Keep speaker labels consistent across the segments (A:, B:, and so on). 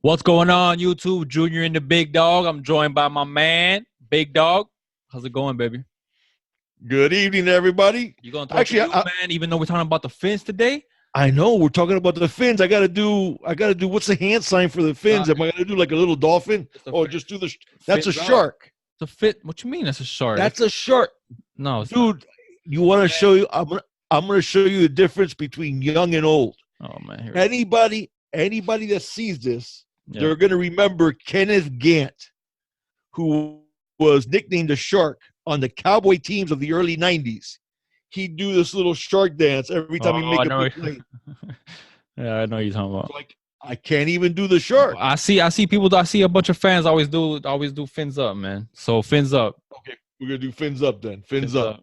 A: What's going on, YouTube? Junior and the Big Dog. I'm joined by my man, Big Dog. How's it going, baby?
B: Good evening, everybody.
A: You gonna talk to you, man? Even though we're talking about the Fins today.
B: I know we're talking about the fins. I gotta do. What's the hand sign for the fins? Am I gonna do like a little dolphin, or just do the? That's a shark.
A: It's a fit. What you mean? That's a shark.
B: That's a shark.
A: No, it's
B: dude.
A: Not.
B: You want to show you? I'm gonna show you the difference between young and old.
A: Oh man.
B: Anybody that sees this, they're gonna remember Kenneth Gant, who was nicknamed the Shark on the Cowboy teams of the early '90s. He'd do this little shark dance every time he make a big play.
A: Yeah, I know you're talking about.
B: Like, I can't even do the shark.
A: I see people. I see a bunch of fans always do fins up, man. So fins up.
B: Okay, we're gonna do fins up then. Fins up.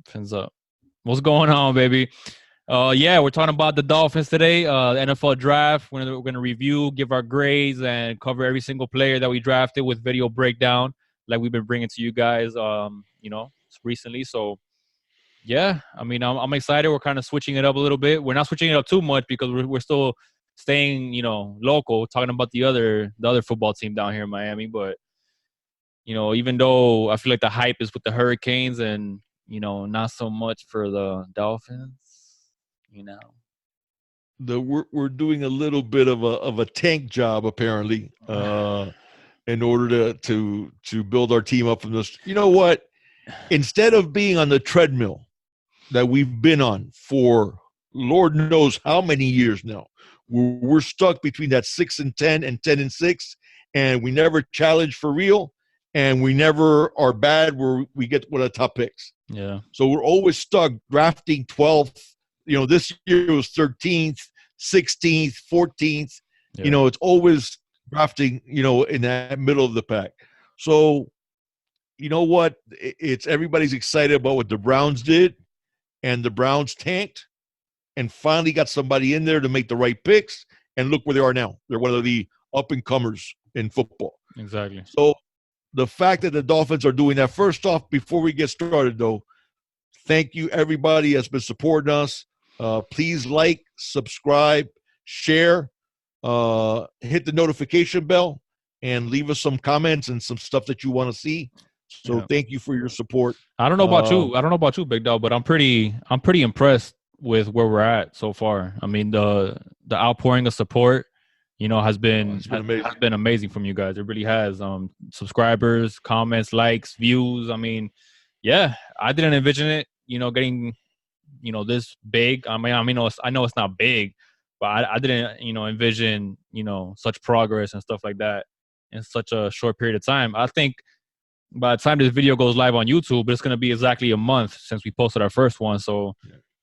A: Fins up. What's going on, baby? Yeah, we're talking about the Dolphins today. NFL draft. We're gonna review, give our grades, and cover every single player that we drafted with video breakdown, like we've been bringing to you guys. Recently. So. Yeah, I mean, I'm excited. We're kind of switching it up a little bit. We're not switching it up too much because we're still staying, local, talking about the other football team down here in Miami. But, even though I feel like the hype is with the Hurricanes and, not so much for the Dolphins,
B: We're doing a little bit of a tank job, apparently, in order to build our team up from this. You know what? Instead of being on the treadmill that we've been on for Lord knows how many years now, we're stuck between that 6-10 and 10-6, and we never challenge for real, and we never are bad where we get one of the top picks.
A: Yeah.
B: So we're always stuck drafting 12th. This year was 13th, 16th, 14th. Yeah. It's always drafting, in that middle of the pack. So, you know what? It's everybody's excited about what the Browns did, and the Browns tanked and finally got somebody in there to make the right picks, and look where they are now. They're one of the up-and-comers in football.
A: Exactly.
B: So the fact that the Dolphins are doing that, first off, before we get started, though, thank you, everybody that's been supporting us. Please like, subscribe, share, hit the notification bell, and leave us some comments and some stuff that you want to see. So Thank you for your support.
A: I don't know about you. I don't know about you, Big Dog, but I'm pretty impressed with where we're at so far. I mean, the outpouring of support, has been amazing from you guys. It really has. Subscribers, comments, likes, views. I mean, yeah, I didn't envision it, getting, this big. I know it's not big, but I didn't, envision, such progress and stuff like that in such a short period of time. I think by the time this video goes live on YouTube, it's going to be exactly a month since we posted our first one. So,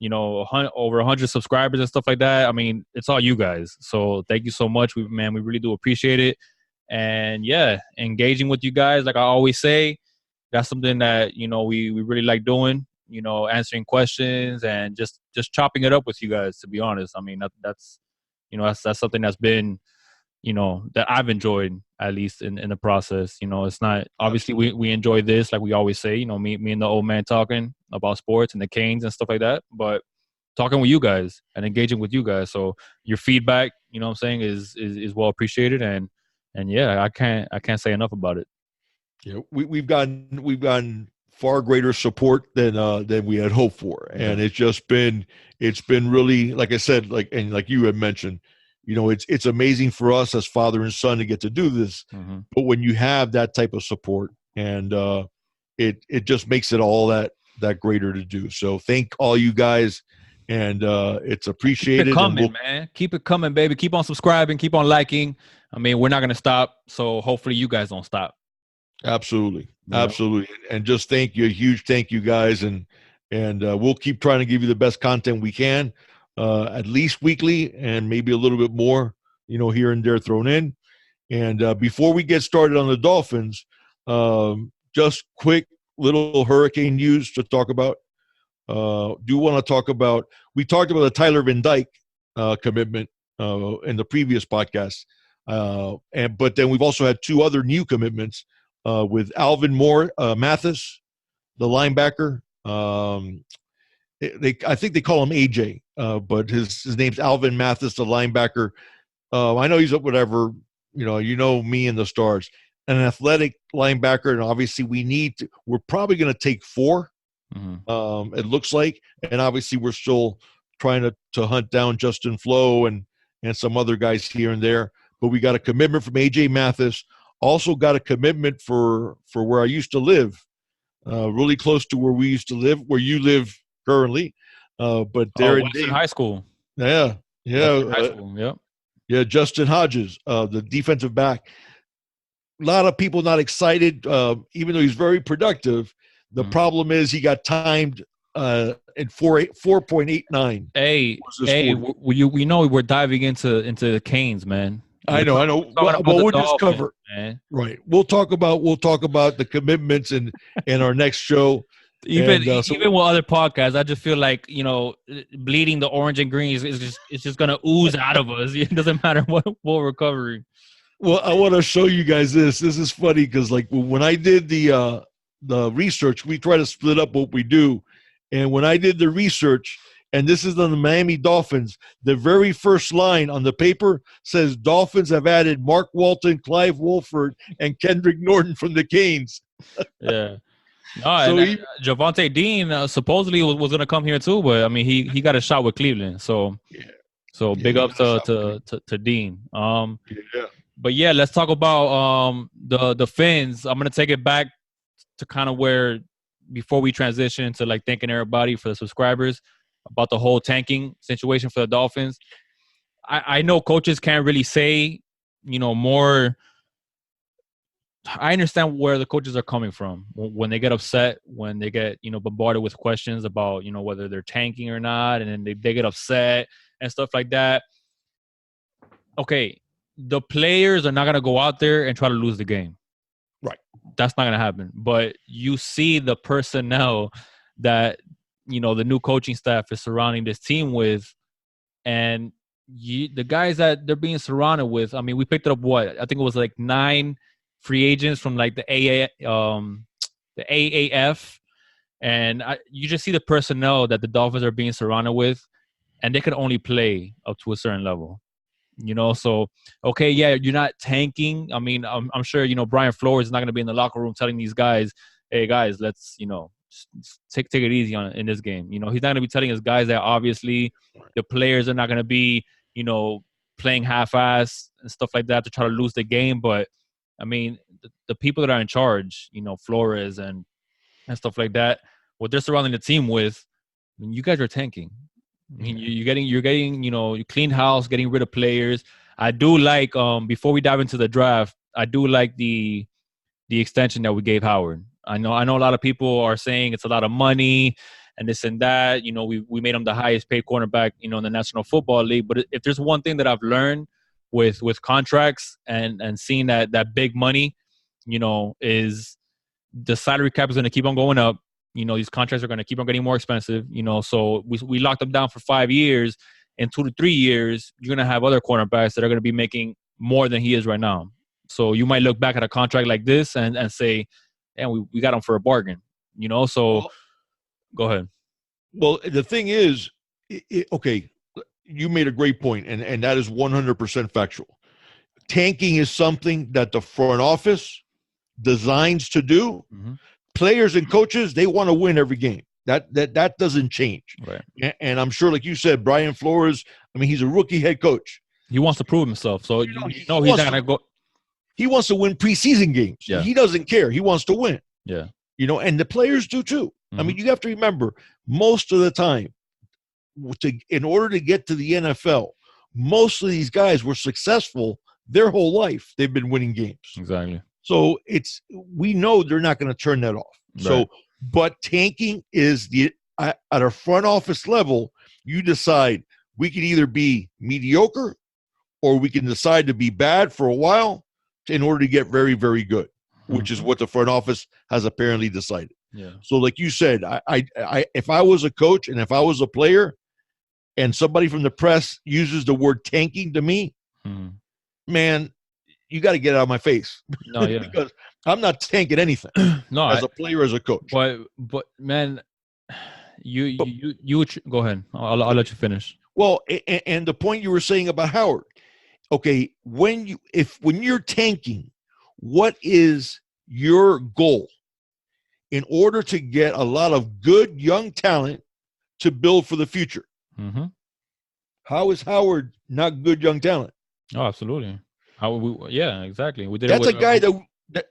A: over 100 subscribers and stuff like that. I mean, it's all you guys. So thank you so much. We really do appreciate it. And yeah, engaging with you guys, like I always say, that's something that, we really like doing, answering questions and just chopping it up with you guys, to be honest. I mean, that's something that's been, that I've enjoyed, at least in the process. It's not, obviously we enjoy this, like we always say, me and the old man talking about sports and the Canes and stuff like that, but talking with you guys and engaging with you guys. So your feedback, what I'm saying, is well appreciated. And yeah, I can't say enough about it.
B: Yeah, we've gotten far greater support than we had hoped for. And it's been really, like I said, like you had mentioned, it's amazing for us as father and son to get to do this. Mm-hmm. But when you have that type of support, and it just makes it all that greater to do. So thank all you guys, and it's appreciated.
A: Keep it coming, man. Keep it coming, baby. Keep on subscribing. Keep on liking. I mean, we're not going to stop. So hopefully you guys don't stop.
B: Absolutely. Absolutely. And just thank you. A huge thank you, guys. And we'll keep trying to give you the best content we can. At least weekly, and maybe a little bit more, here and there thrown in. And before we get started on the Dolphins, just quick little hurricane news to talk about. Do want to talk about, we talked about the Tyler Van Dyke commitment in the previous podcast. But then we've also had two other new commitments with Alvin Mathis, the linebacker. I think they call him AJ, but his name's Alvin Mathis, the linebacker. I know he's at whatever you know me and the Stars, an athletic linebacker, and obviously we're probably going to take 4. It looks like, and obviously we're still trying to hunt down Justin Flo and some other guys here and there. But we got a commitment from AJ Mathis. Also got a commitment for where I used to live, really close to where we used to live, where you live currently. But there in
A: Western High School.
B: Yeah.
A: High School. Yep.
B: Yeah, Justin Hodges, the defensive back. A lot of people not excited, even though he's very productive. The problem is he got timed in 4.89.
A: Hey, we know we're diving into the Canes, man.
B: I know. Well, we'll just cover, man. Right. We'll talk about the commitments in our next show.
A: Even with other podcasts, I just feel like bleeding the orange and green is just gonna ooze out of us. It doesn't matter what we're covering.
B: Well, I want to show you guys this. This is funny because like when I did the research, we try to split up what we do, and when I did the research. And this is on the Miami Dolphins. The very first line on the paper says Dolphins have added Mark Walton, Clive Wolford, and Kendrick Norton from the Canes.
A: Yeah. No, Javonte Dean supposedly was going to come here too, but I mean he got a shot with Cleveland. So big ups to Dean. But yeah, let's talk about the Fins. I'm going to take it back to kind of where before we transition to like thanking everybody for the subscribers. About the whole tanking situation for the Dolphins. I know coaches can't really say, more. I understand where the coaches are coming from when they get upset, when they get, bombarded with questions about, whether they're tanking or not, and then they get upset and stuff like that. Okay, the players are not going to go out there and try to lose the game.
B: Right.
A: That's not going to happen. But you see the personnel that – the new coaching staff is surrounding this team with, and the guys that they're being surrounded with. I mean, we picked up I think it was like 9 free agents from like the AAF, and you just see the personnel that the Dolphins are being surrounded with, and they can only play up to a certain level. So okay, yeah, you're not tanking. I mean, I'm sure Brian Flores is not going to be in the locker room telling these guys, "Hey guys, let's take it easy in this game." He's not going to be telling his guys that obviously the players are not going to be, playing half-ass and stuff like that to try to lose the game. But, I mean, the people that are in charge, Flores and stuff like that, what they're surrounding the team with, I mean, you guys are tanking. I mean, you're getting, you clean house, getting rid of players. I do like, before we dive into the draft, I do like the extension that we gave Howard. I know a lot of people are saying it's a lot of money and this and that. We made him the highest paid cornerback, in the National Football League. But if there's one thing that I've learned with contracts and seeing that big money, is the salary cap is going to keep on going up. These contracts are going to keep on getting more expensive. So we locked them down for 5 years. In 2 to 3 years, you're going to have other cornerbacks that are going to be making more than he is right now. So you might look back at a contract like this and say, and we got him for a bargain, so go ahead.
B: Well, the thing is, okay, you made a great point, and that is 100% factual. Tanking is something that the front office designs to do. Mm-hmm. Players and coaches, they want to win every game. That doesn't change.
A: Right.
B: And I'm sure, like you said, Brian Flores, I mean, he's a rookie head coach.
A: He wants to prove himself, so he's not going to go.
B: He wants to win preseason games.
A: Yeah.
B: He doesn't care. He wants to win.
A: Yeah.
B: And the players do too. Mm-hmm. I mean, you have to remember, most of the time, in order to get to the NFL, most of these guys were successful their whole life. They've been winning games.
A: Exactly.
B: So we know they're not going to turn that off. Right. So, but tanking is at a front office level, you decide we can either be mediocre or we can decide to be bad for a while in order to get very, very good, which is what the front office has apparently decided.
A: Yeah.
B: So like you said, I if I was a coach and if I was a player and somebody from the press uses the word tanking to me, man, you got to get out of my face.
A: No, yeah.
B: Because I'm not tanking anything as a player, as a coach.
A: But man, you go ahead. I'll let you finish.
B: Well, and the point you were saying about Howard, okay, when you're tanking, what is your goal in order to get a lot of good young talent to build for the future?
A: Mm-hmm.
B: How is Howard not good young talent?
A: Oh, absolutely. Yeah, exactly. We did
B: That's
A: it
B: a
A: with
B: guy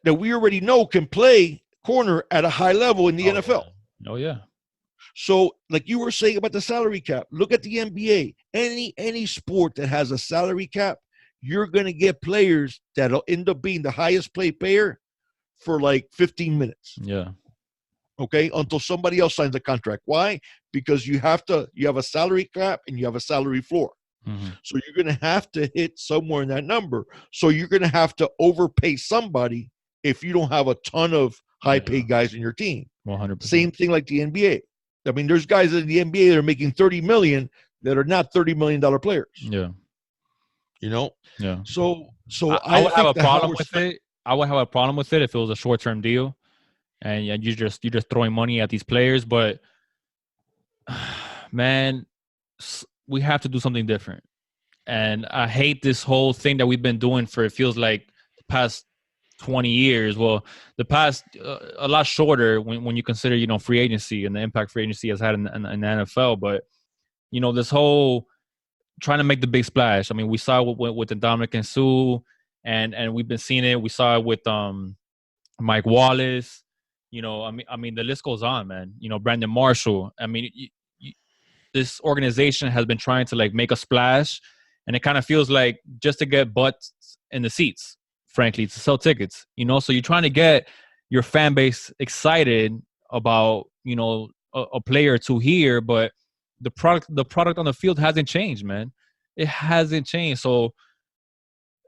B: that we already know can play corner at a high level in the NFL.
A: Yeah. Oh yeah.
B: So, like you were saying about the salary cap, look at the NBA. Any sport that has a salary cap, you're going to get players that'll end up being the highest paid player for like 15 minutes.
A: Yeah.
B: Okay, until somebody else signs a contract. Why? Because you have a salary cap and you have a salary floor.
A: Mm-hmm.
B: So you're going to have to hit somewhere in that number. So you're going to have to overpay somebody if you don't have a ton of high-paid guys in your team.
A: 100%.
B: Same thing like the NBA. I mean, there's guys in the NBA that are making $30 million that are not $30 million players.
A: Yeah.
B: You know?
A: Yeah.
B: So
A: I would have a problem with it. I would have a problem with it if it was a short-term deal, and you're just throwing money at these players. But man, we have to do something different. And I hate this whole thing that we've been doing for, it feels like, the past 20 years. Well, the past a lot shorter when you consider, free agency and the impact free agency has had in the NFL. But, this whole trying to make the big splash. I mean, we saw it with the Dominican Sue, and we've been seeing it. We saw it with Mike Wallace. I mean, the list goes on, man. Brandon Marshall. I mean, this organization has been trying to like make a splash, and it kind of feels like just to get butts in the seats, frankly, to sell tickets. So you're trying to get your fan base excited about a player or two here, but the product on the field hasn't changed, man. It hasn't changed. So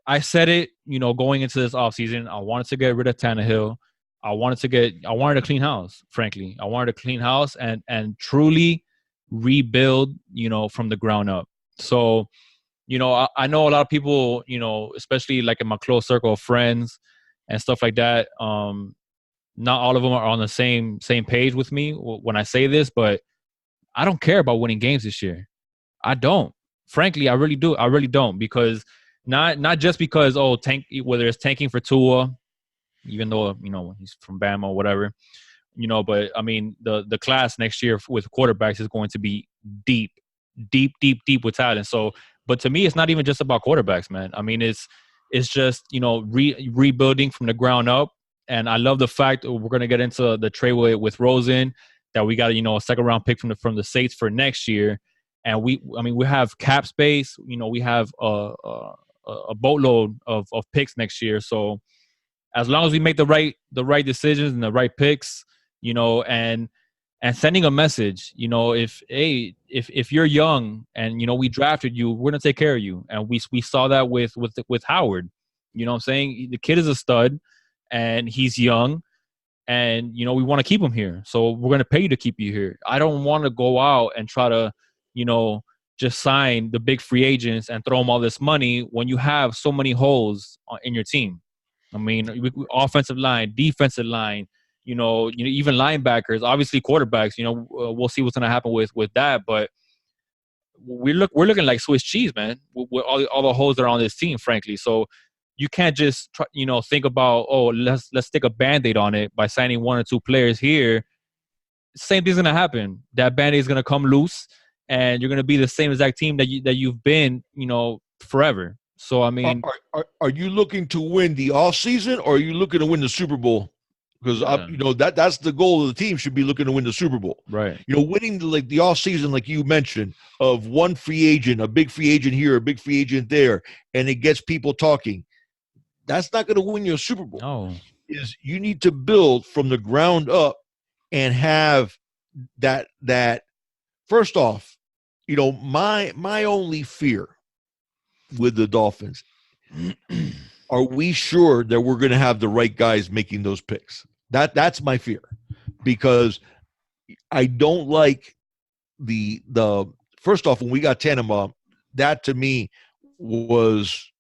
A: I said it, going into this offseason, I wanted to get rid of Tannehill. I wanted a clean house, frankly. I wanted a clean house and truly rebuild, from the ground up. So, I know a lot of people, especially like in my close circle of friends and stuff like that. Not all of them are on the same page with me when I say this, but I don't care about winning games this year. I don't. Frankly, I really do. I really don't, because not just because whether it's tanking for Tua, even though he's from Bama or whatever, but I mean the class next year with quarterbacks is going to be deep with talent. So, but to me, it's not even just about quarterbacks, man. I mean, it's just rebuilding from the ground up. And I love the fact we're going to get into the trade with Rosen, that we got a second round pick from the Saints for next year. And we have cap space. We have a boatload of picks next year. So as long as we make the right decisions and the right picks, and sending a message, if you're young and we drafted you, we're gonna take care of you. And we saw that with Howard. You know what I'm saying? The kid is a stud, and he's young, and we want to keep him here. So we're gonna pay you to keep you here. I don't want to go out and try to just sign the big free agents and throw them all this money when you have so many holes in your team. I mean, offensive line, defensive line, even linebackers, obviously quarterbacks. We'll see what's going to happen with that. But we're looking like Swiss cheese, man, with all the holes that are on this team, frankly. So you can't just think about, let's stick a Band-Aid on it by signing one or two players here. Same thing's going to happen. That Band-Aid is going to come loose, and you're going to be the same exact team that you've been, forever. So, I mean,
B: are you looking to win the offseason, or are you looking to win the Super Bowl? Because that's the goal of the team, should be looking to win the Super Bowl.
A: Right.
B: Winning the offseason, like you mentioned, of one free agent, a big free agent here, a big free agent there, and it gets people talking. That's not going to win you a Super Bowl.
A: No.
B: You need to build from the ground up and have that. First off, my only fear with the Dolphins, are we sure that we're going to have the right guys making those picks? That's my fear, because I don't like the first off, when we got Tannenbaum, that to me was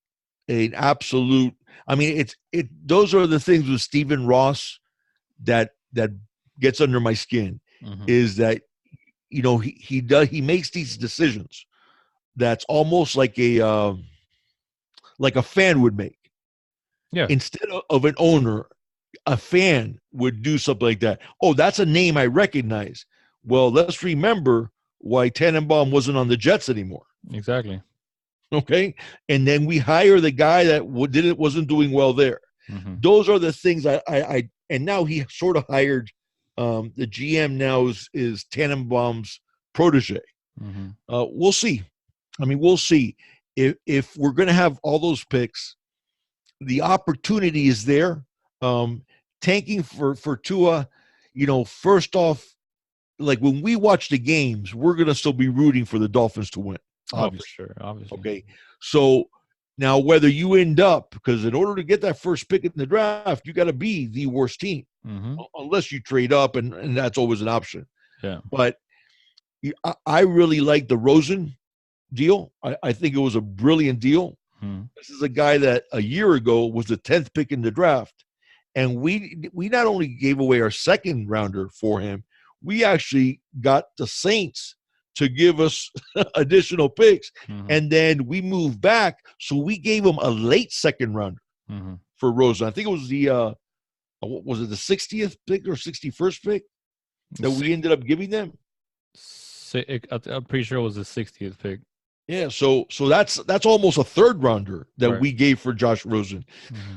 B: an absolute. I mean, those are the things with Stephen Ross that gets under my skin. Mm-hmm. Is that he makes these decisions that's almost like a like a fan would make.
A: Yeah.
B: Instead of an owner, a fan would do something like that. Oh, that's a name I recognize. Well, let's remember why Tannenbaum wasn't on the Jets anymore.
A: Exactly.
B: Okay. And then we hire the guy that wasn't doing well there.
A: Mm-hmm.
B: Those are the things I and now he sort of hired the GM now is Tannenbaum's protege.
A: Mm-hmm.
B: We'll see. I mean, we'll see if we're going to have all those picks. The opportunity is there. Tanking for Tua, first off, like when we watch the games, we're going to still be rooting for the Dolphins to win.
A: Obviously. Oh, for sure. Obviously.
B: Okay. So now whether you end up, because in order to get that first pick in the draft, you got to be the worst team, unless you trade up, and that's always an option.
A: Yeah.
B: But I really like the Rosen deal. I think it was a brilliant deal. This is a guy that a year ago was the 10th pick in the draft. And we not only gave away our second rounder for him, we actually got the Saints to give us additional picks. And then we moved back. So we gave him a late second rounder for Rosen. I think it was the 60th pick or 61st pick that we ended up giving them?
A: I'm pretty sure it was the 60th pick.
B: Yeah, so that's almost a third rounder that we gave for Josh Rosen.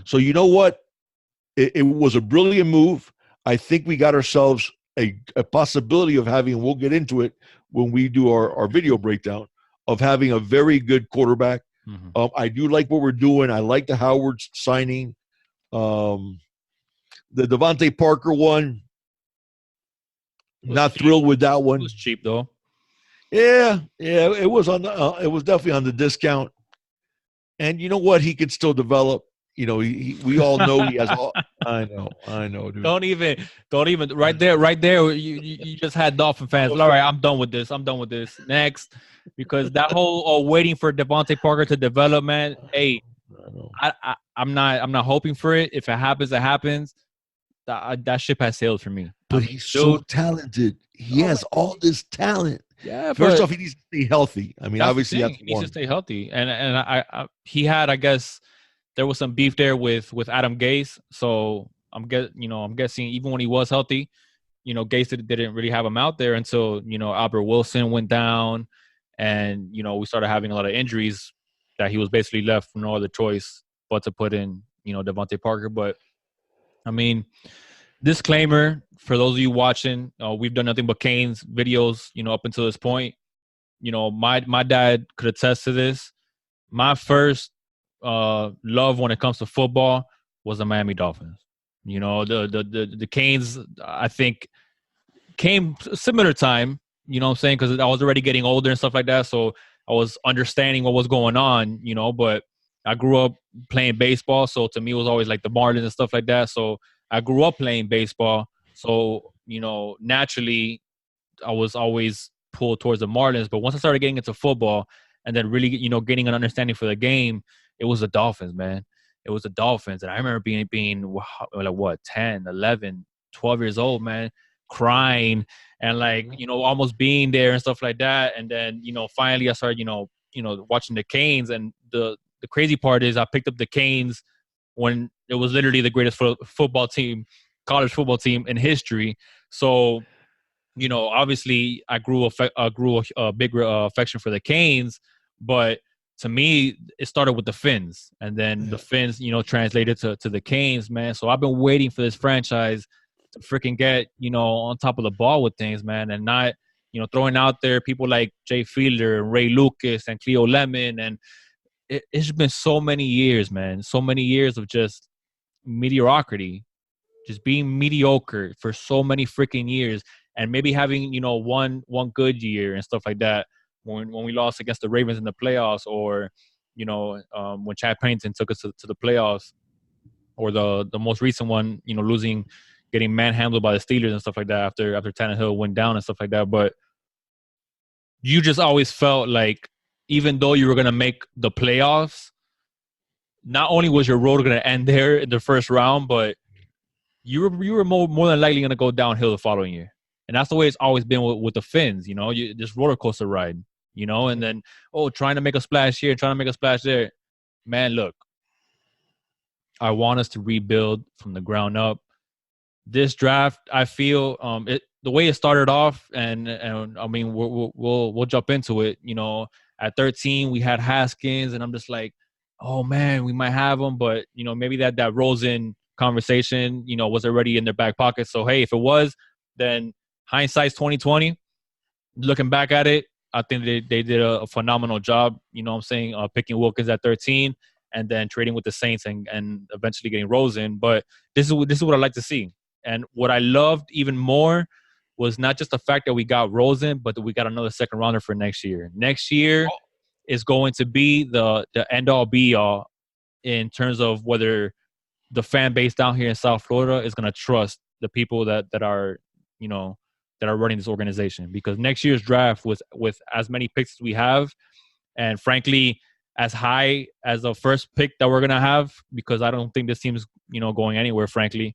B: So you know what? It was a brilliant move. I think we got ourselves a possibility of having, we'll get into it when we do our video breakdown, of having a very good quarterback. I do like what we're doing. I like the Howard signing. The Devontae Parker one, not thrilled with that one.
A: It was cheap though.
B: Yeah, it was it was definitely on the discount. And you know what? He could still develop. We all know he has all. I know, dude.
A: Don't even. Right there. You just had Dolphin fans. All right, I'm done with this. Next, because that whole waiting for Devontae Parker to develop, man. Hey, I'm not hoping for it. If it happens, it happens. That ship has sailed for me.
B: But he's so talented. He has all this talent.
A: Yeah.
B: First off, he needs to stay healthy. I mean, obviously,
A: he needs to stay healthy, and he had, I guess, there was some beef there with Adam Gase. So I'm guessing even when he was healthy, Gase didn't really have him out there until Albert Wilson went down, and we started having a lot of injuries that he was basically left with no other choice but to put in Devontae Parker. But I mean, disclaimer for those of you watching, we've done nothing but Canes videos, up until this point. My dad could attest to this. My first love when it comes to football was the Miami Dolphins. The Canes, I think, came similar time, what I'm saying, because I was already getting older and stuff like that, so I was understanding what was going on, but I grew up playing baseball, so to me it was always like the Marlins and stuff like that. So I grew up playing baseball, so naturally I was always pulled towards the Marlins. But once I started getting into football and then really getting an understanding for the game, it was the Dolphins, man. It was the Dolphins. And I remember being like, what, 10, 11, 12 years old, man, crying and almost being there and stuff like that. And then, finally I started, watching the Canes. And the crazy part is I picked up the Canes when it was literally the greatest football team, college football team in history. So, obviously I grew a bigger affection for the Canes, but to me, it started with the Fins, and then the Fins, translated to the Canes, man. So I've been waiting for this franchise to freaking get, on top of the ball with things, man, and not, throwing out there people like Jay Fiedler and Ray Lucas and Cleo Lemon. And it's been so many years, man, so many years of just mediocrity, just being mediocre for so many freaking years, and maybe having, one good year and stuff like that. When we lost against the Ravens in the playoffs, or when Chad Pennington took us to the playoffs, or the most recent one, getting manhandled by the Steelers and stuff like that after Tannehill went down and stuff like that. But you just always felt like, even though you were going to make the playoffs, not only was your road going to end there in the first round, but you were more than likely going to go downhill the following year. And that's the way it's always been with the Fins, this roller coaster ride. And then, trying to make a splash here, trying to make a splash there. man, look, I want us to rebuild from the ground up. This draft, I feel, the way it started off, and I mean, we'll jump into it. You know, at 13, we had Haskins, and I'm just like, oh man, we might have him, but you know, maybe that Rosen conversation, you know, was already in their back pocket. So hey, if it was, then hindsight's 2020. Looking back at it, I think they did a phenomenal job. You know what I'm saying? Picking Wilkins at 13 and then trading with the Saints and eventually getting Rosen. But this is what I like to see. And what I loved even more was not just the fact that we got Rosen, but that we got another second rounder for next year. Next year is going to be the end all be all in terms of whether the fan base down here in South Florida is going to trust the people that are, you know, that are running this organization. Because next year's draft with as many picks as we have, and frankly, as high as the first pick that we're going to have, because I don't think this team's, you know, going anywhere, frankly.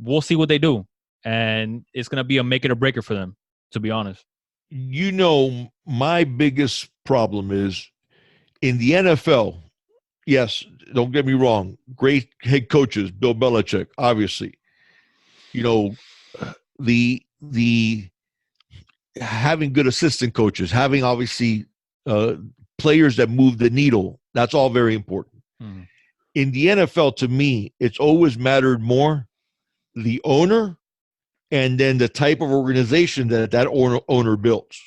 A: We'll see what they do. And it's going to be a make it or break it for them, to be honest.
B: You know, my biggest problem is in the NFL, yes, don't get me wrong, great head coaches, Bill Belichick, obviously. You know, the having good assistant coaches, having obviously players that move the needle, that's all very important. In the NFL, to me, it's always mattered more the owner and then the type of organization that owner builds.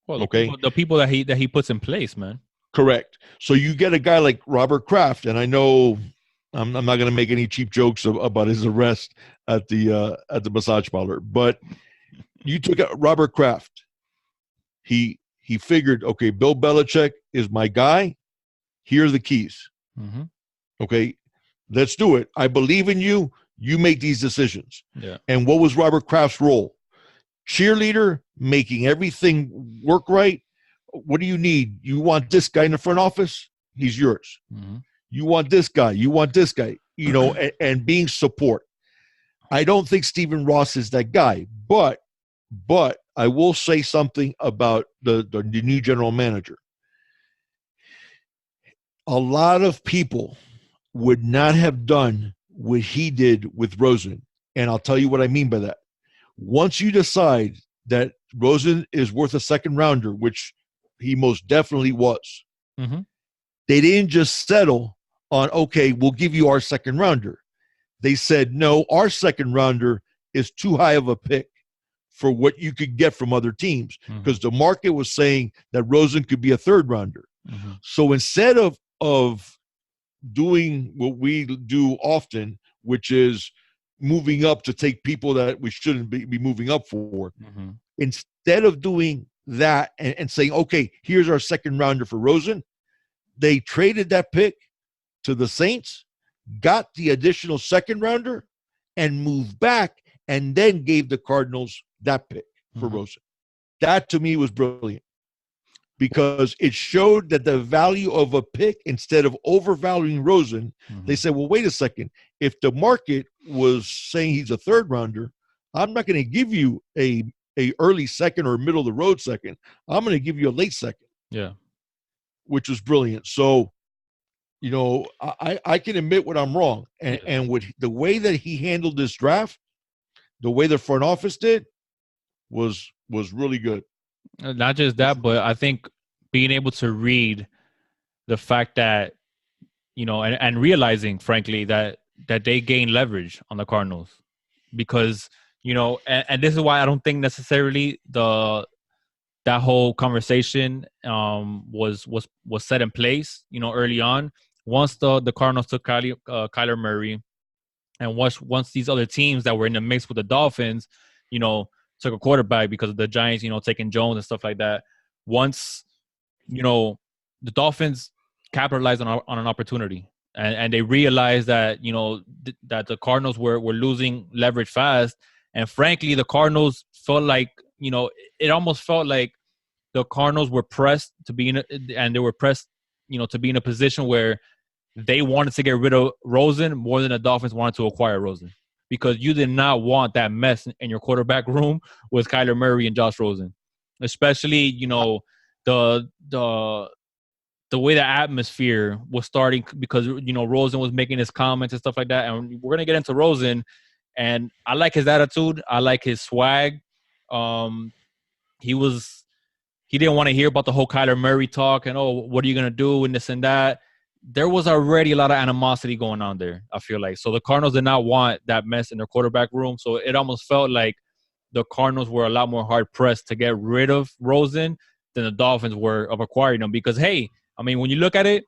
A: Well, the people that he puts in place, man.
B: Correct. So you get a guy like Robert Kraft, and I know I'm not going to make any cheap jokes about his arrest at the massage parlor, but you took Robert Kraft. He figured, okay, Bill Belichick is my guy. Here are the keys.
A: Mm-hmm.
B: Okay, let's do it. I believe in you. You make these decisions.
A: Yeah.
B: And what was Robert Kraft's role? Cheerleader, making everything work right. What do you need? You want this guy in the front office? He's yours.
A: Mm-hmm.
B: You want this guy. You want this guy. You know, and being support. I don't think Stephen Ross is that guy, but I will say something about the new general manager. A lot of people would not have done what he did with Rosen. And I'll tell you what I mean by that. Once you decide that Rosen is worth a second rounder, which he most definitely was,
A: mm-hmm.
B: They didn't just settle on, okay, we'll give you our second rounder. They said, no, our second rounder is too high of a pick for what you could get from other teams, because the market was saying that Rosen could be a third rounder.
A: Mm-hmm.
B: So instead of doing what we do often, which is moving up to take people that we shouldn't be moving up for, instead of doing that and saying, okay, here's our second rounder for Rosen, they traded that pick to the Saints, got the additional second rounder, and moved back, and then gave the Cardinals that pick for Rosen. That, to me, was brilliant, because it showed that the value of a pick, instead of overvaluing Rosen, they said, well, wait a second. If the market was saying he's a third rounder, I'm not going to give you a early second or middle of the road second. I'm going to give you a late second.
A: Yeah.
B: Which was brilliant. So, you know, I can admit when I'm wrong. And with the way that he handled this draft, the way the front office did was really good.
A: Not just that, but I think being able to read the fact that, you know, and realizing, frankly, that they gain leverage on the Cardinals, because, you know, and this is why I don't think necessarily that whole conversation was set in place, you know, early on. Once the Cardinals took Kyler Murray, and once these other teams that were in the mix with the Dolphins, you know, took a quarterback because of the Giants, you know, taking Jones and stuff like that. Once, you know, the Dolphins capitalized on an opportunity, and they realized that, you know, that the Cardinals were losing leverage fast. And frankly, the Cardinals felt like, you know, it almost felt like the Cardinals were pressed to be and they were pressed, you know, to be in a position where they wanted to get rid of Rosen more than the Dolphins wanted to acquire Rosen, because you did not want that mess in your quarterback room with Kyler Murray and Josh Rosen, especially, you know, the the way the atmosphere was starting, because Rosen was making his comments and stuff like that, and we're gonna get into Rosen. And I like his attitude. I like his swag. He didn't want to hear about the whole Kyler Murray talk and, what are you gonna do and this and that. There was already a lot of animosity going on there, I feel like. So the Cardinals did not want that mess in their quarterback room. So it almost felt like the Cardinals were a lot more hard-pressed to get rid of Rosen than the Dolphins were of acquiring him. Because, hey, I mean, when you look at it,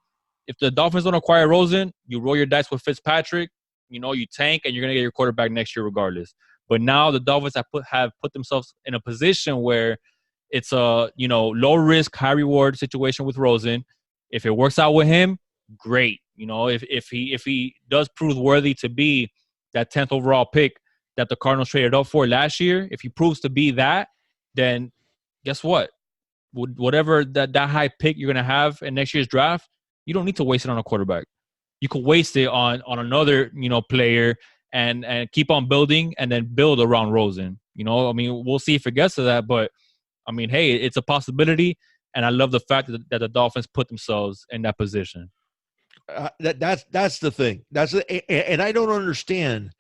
A: if the Dolphins don't acquire Rosen, you roll your dice with Fitzpatrick, you tank, and you're going to get your quarterback next year regardless. But now the Dolphins have put themselves in a position where it's a, low-risk, high-reward situation with Rosen. If it works out with him, great. If he does prove worthy to be that 10th overall pick that the Cardinals traded up for last year, if he proves to be that, then guess what? Whatever that high pick you're going to have in next year's draft, you don't need to waste it on a quarterback. You could waste it on another, player and keep on building and then build around Rosen. I mean, we'll see if it gets to that, but I mean, hey, it's a possibility, and I love the fact that the Dolphins put themselves in that position.
B: That's the thing. And I don't understand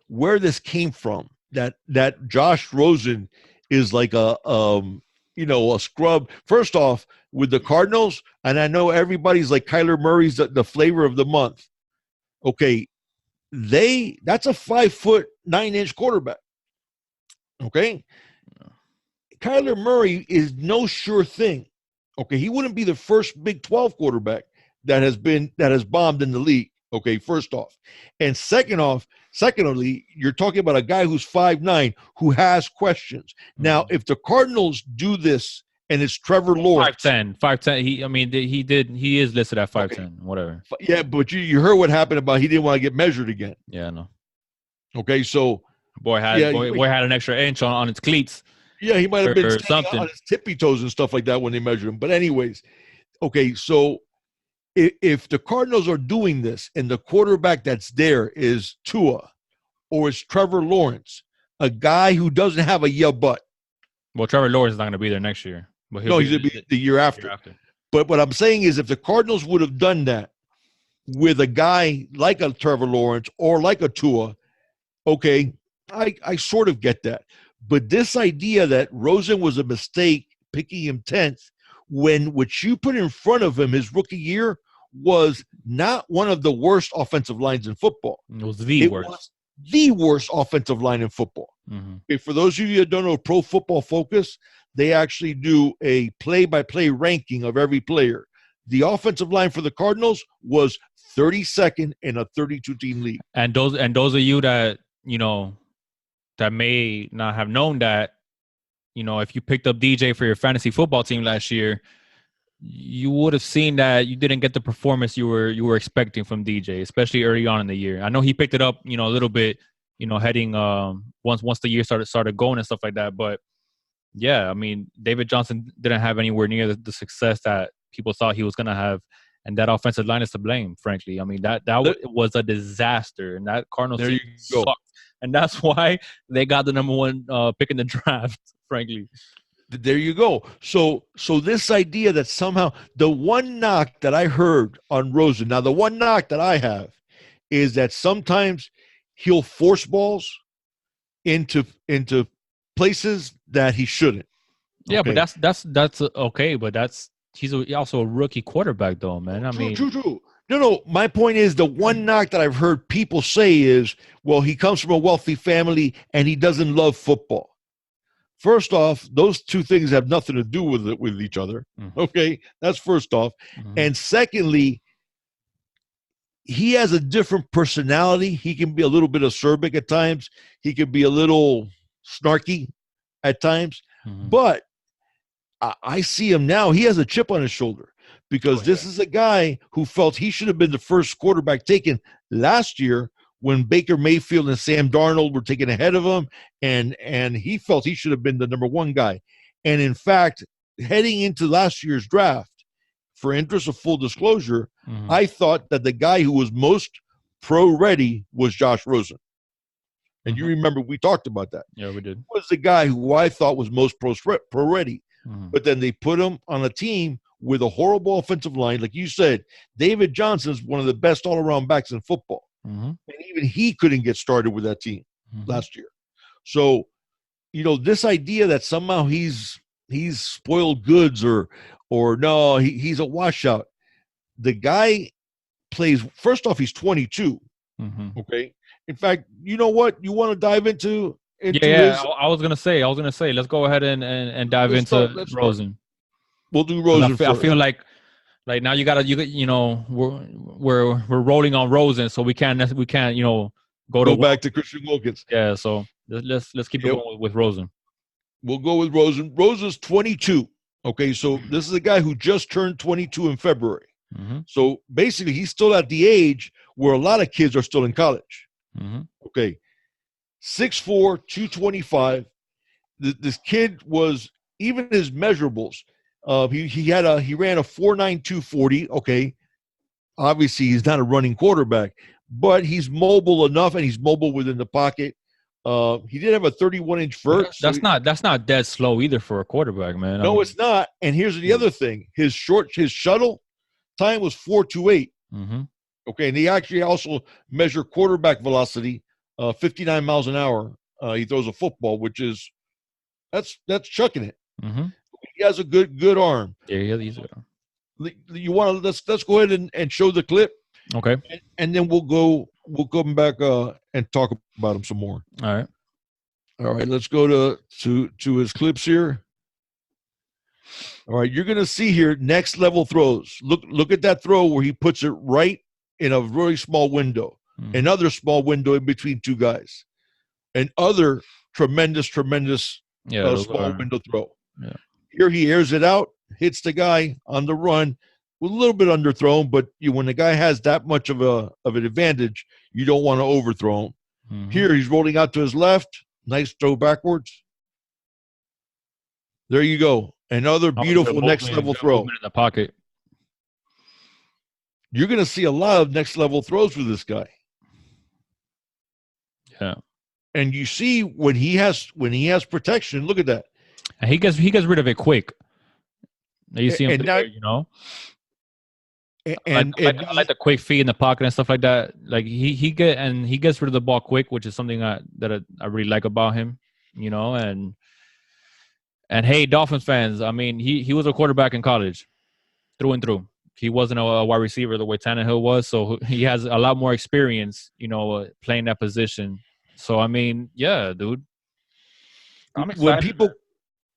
B: where this came from. That Josh Rosen is like a scrub. First off, with the Cardinals, and I know everybody's like Kyler Murray's the flavor of the month. Okay, that's a 5'9" quarterback. Okay, Kyler Murray is no sure thing. Okay, he wouldn't be the first Big 12 quarterback that has bombed in the league. Okay, first off. And secondly, you're talking about a guy who's 5'9", who has questions. Now, if the Cardinals do this and it's Trevor Lawrence.
A: 5'10". He is listed at 5'10", okay. Whatever.
B: Yeah, but you heard what happened about he didn't want to get measured again.
A: Yeah, I know.
B: Okay, so
A: boy had an extra inch on his cleats.
B: Yeah, he might have been
A: something
B: on his tippy toes and stuff like that when they measured him. But anyways, okay, so if the Cardinals are doing this and the quarterback that's there is Tua or it's Trevor Lawrence, a guy who doesn't have a yeah butt.
A: Well, Trevor Lawrence is not going to be there next year.
B: But he's going to be the year after. But what I'm saying is if the Cardinals would have done that with a guy like a Trevor Lawrence or like a Tua, okay, I sort of get that. But this idea that Rosen was a mistake picking him 10th when what you put in front of him his rookie year was not one of the worst offensive lines in football.
A: It was the worst.
B: Was the worst offensive line in football. Mm-hmm. Okay, for those of you that don't know Pro Football Focus, they actually do a play-by-play ranking of every player. The offensive line for the Cardinals was 32nd in a 32-team league.
A: And those of you that, that may not have known that, if you picked up DJ for your fantasy football team last year, you would have seen that you didn't get the performance you were expecting from DJ, especially early on in the year. I know he picked it up, a little bit, heading once the year started going and stuff like that. But yeah, I mean, David Johnson didn't have anywhere near the success that people thought he was going to have, and that offensive line is to blame. Frankly, I mean that was a disaster, and that Cardinals team sucked, and that's why they got the number one pick in the draft. Frankly.
B: There you go. So this idea that somehow the one knock that I heard on Rosen, now the one knock that I have is that sometimes he'll force balls into places that he shouldn't.
A: Yeah, okay. But that's okay. But he's also a rookie quarterback, though, man. I mean,
B: true. No. My point is the one knock that I've heard people say is, well, he comes from a wealthy family and he doesn't love football. First off, those two things have nothing to do with each other. Mm-hmm. Okay, that's first off. Mm-hmm. And secondly, he has a different personality. He can be a little bit acerbic at times. He can be a little snarky at times. Mm-hmm. But I see him now. He has a chip on his shoulder because this is a guy who felt he should have been the first quarterback taken last year when Baker Mayfield and Sam Darnold were taken ahead of him, and he felt he should have been the number one guy. And in fact, heading into last year's draft, for interest of full disclosure, mm-hmm. I thought that the guy who was most pro-ready was Josh Rosen. And mm-hmm. you remember we talked about that.
A: Yeah, we did.
B: He was the guy who I thought was most pro-ready. Mm-hmm. But then they put him on a team with a horrible offensive line. Like you said, David Johnson is one of the best all-around backs in football.
A: Mm-hmm.
B: And even he couldn't get started with that team last year. So, this idea that somehow he's spoiled goods or no, he's a washout. The guy plays, first off, he's 22.
A: Mm-hmm.
B: Okay. In fact, you know what? You want to dive into his.
A: I was gonna say, let's go ahead and dive into Rosen.
B: We'll do Rosen first.
A: I feel like now we're rolling on Rosen, so we can't go
B: back to Christian Wilkins.
A: Yeah, so let's keep it going with Rosen.
B: We'll go with Rosen. Rosen's 22. Okay, so this is a guy who just turned 22 in February.
A: Mm-hmm.
B: So basically, he's still at the age where a lot of kids are still in college.
A: Mm-hmm.
B: Okay, 6'4", 225. This kid was, even his measurables. He ran a 4.9 240. Okay, obviously he's not a running quarterback, but he's mobile enough, and he's mobile within the pocket. He did have a 31-inch vert.
A: That's not dead slow either for a quarterback, man.
B: No, it's not. And here's the other thing: his shuttle time was 4.28.
A: Mm-hmm.
B: Okay, and he actually also measured quarterback velocity, 59 miles an hour. He throws a football, which is that's chucking it.
A: Mm-hmm.
B: He has a good arm.
A: Yeah, he's good.
B: You want to let's go ahead and show the clip.
A: Okay,
B: and then we'll come back and talk about him some more.
A: All
B: right. Let's go to his clips here. All right, you're gonna see here next level throws. Look at that throw where he puts it right in a very small window, another small window in between two guys, and other tremendous small window throw.
A: Yeah.
B: Here he airs it out, hits the guy on the run. A little bit underthrown, but when the guy has that much of an advantage, you don't want to overthrow him.
A: Mm-hmm.
B: Here he's rolling out to his left. Nice throw backwards. There you go. Another beautiful next level throw
A: in the pocket.
B: You're going to see a lot of next level throws with this guy.
A: Yeah.
B: And you see when he has protection, look at that.
A: And he gets rid of it quick. You see him there, And I like the quick feet in the pocket and stuff like that. Like he gets rid of the ball quick, which is something that I really like about him, And hey, Dolphins fans, I mean, he was a quarterback in college, through and through. He wasn't a wide receiver the way Tannehill was, so he has a lot more experience, playing that position. So I mean, yeah, dude, I'm excited.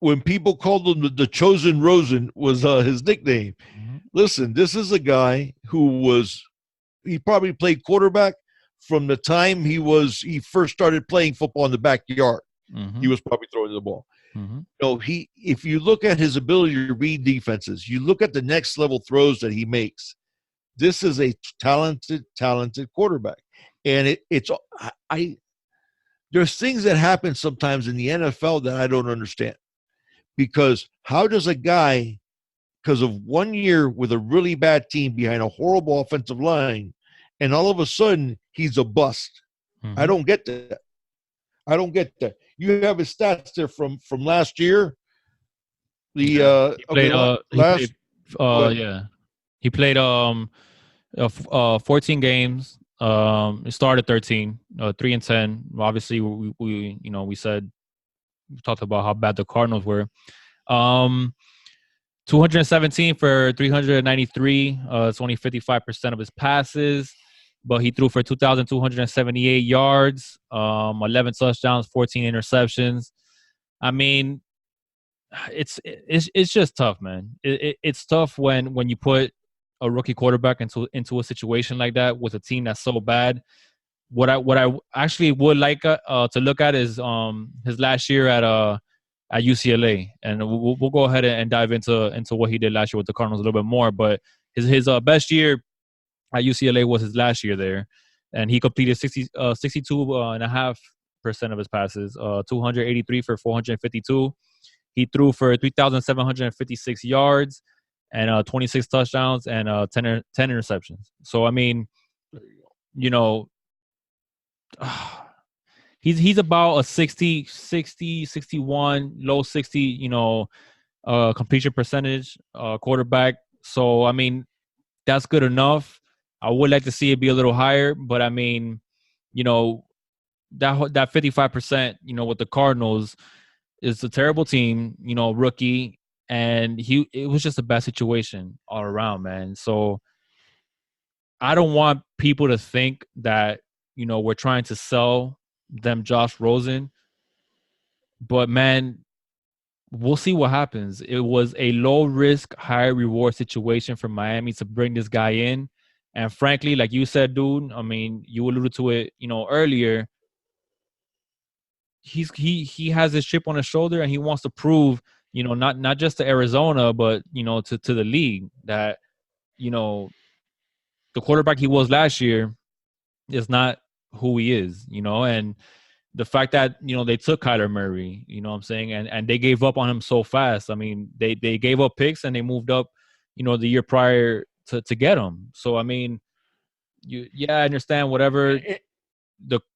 B: When people called him the chosen Rosen was his nickname.
A: Mm-hmm.
B: Listen, this is a guy he probably played quarterback from the time he first started playing football in the backyard.
A: Mm-hmm.
B: He was probably throwing the ball.
A: Mm-hmm.
B: If you look at his ability to read defenses, you look at the next level throws that he makes. This is a talented quarterback, and there's things that happen sometimes in the NFL that I don't understand. Because how does a guy, because of 1 year with a really bad team behind a horrible offensive line, and all of a sudden he's a bust?
A: Mm-hmm.
B: I don't get that. You have his stats there from last year. He
A: played 14 games. He started 13, 3-10. Obviously, we said. We talked about how bad the Cardinals were. 217 for 393. It's only 55% of his passes, but he threw for 2,278 yards, 11 touchdowns, 14 interceptions. I mean, it's just tough, man. It's tough when you put a rookie quarterback into a situation like that with a team that's so bad. What I actually would like to look at is his last year at UCLA, and we'll go ahead and dive into what he did last year with the Cardinals a little bit more. But his best year at UCLA was his last year there, and he completed 62.5% of his passes, 283 for 452. He threw for 3,756 yards and 26 touchdowns and 10 interceptions. So I mean, he's about a 60, 61, low 60, completion percentage quarterback. So I mean, that's good enough. I would like to see it be a little higher, but I mean, you know, that 55%, you know, with the Cardinals is a terrible team, you know, rookie, and it was just a bad situation all around, man. So I don't want people to think that, you know, we're trying to sell them Josh Rosen, but man, we'll see what happens. It was a low risk, high reward situation for Miami to bring this guy in. And frankly, like you said, dude, I mean, you alluded to it, you know, earlier. He has his chip on his shoulder, and he wants to prove, you know, not just to Arizona, but you know, to the league that, you know, the quarterback he was last year is not who he is, you know, and the fact that, you know, they took Kyler Murray, you know what I'm saying, and they gave up on him so fast. I mean, they gave up picks and they moved up, you know, the year prior to get him. So I mean, I understand whatever.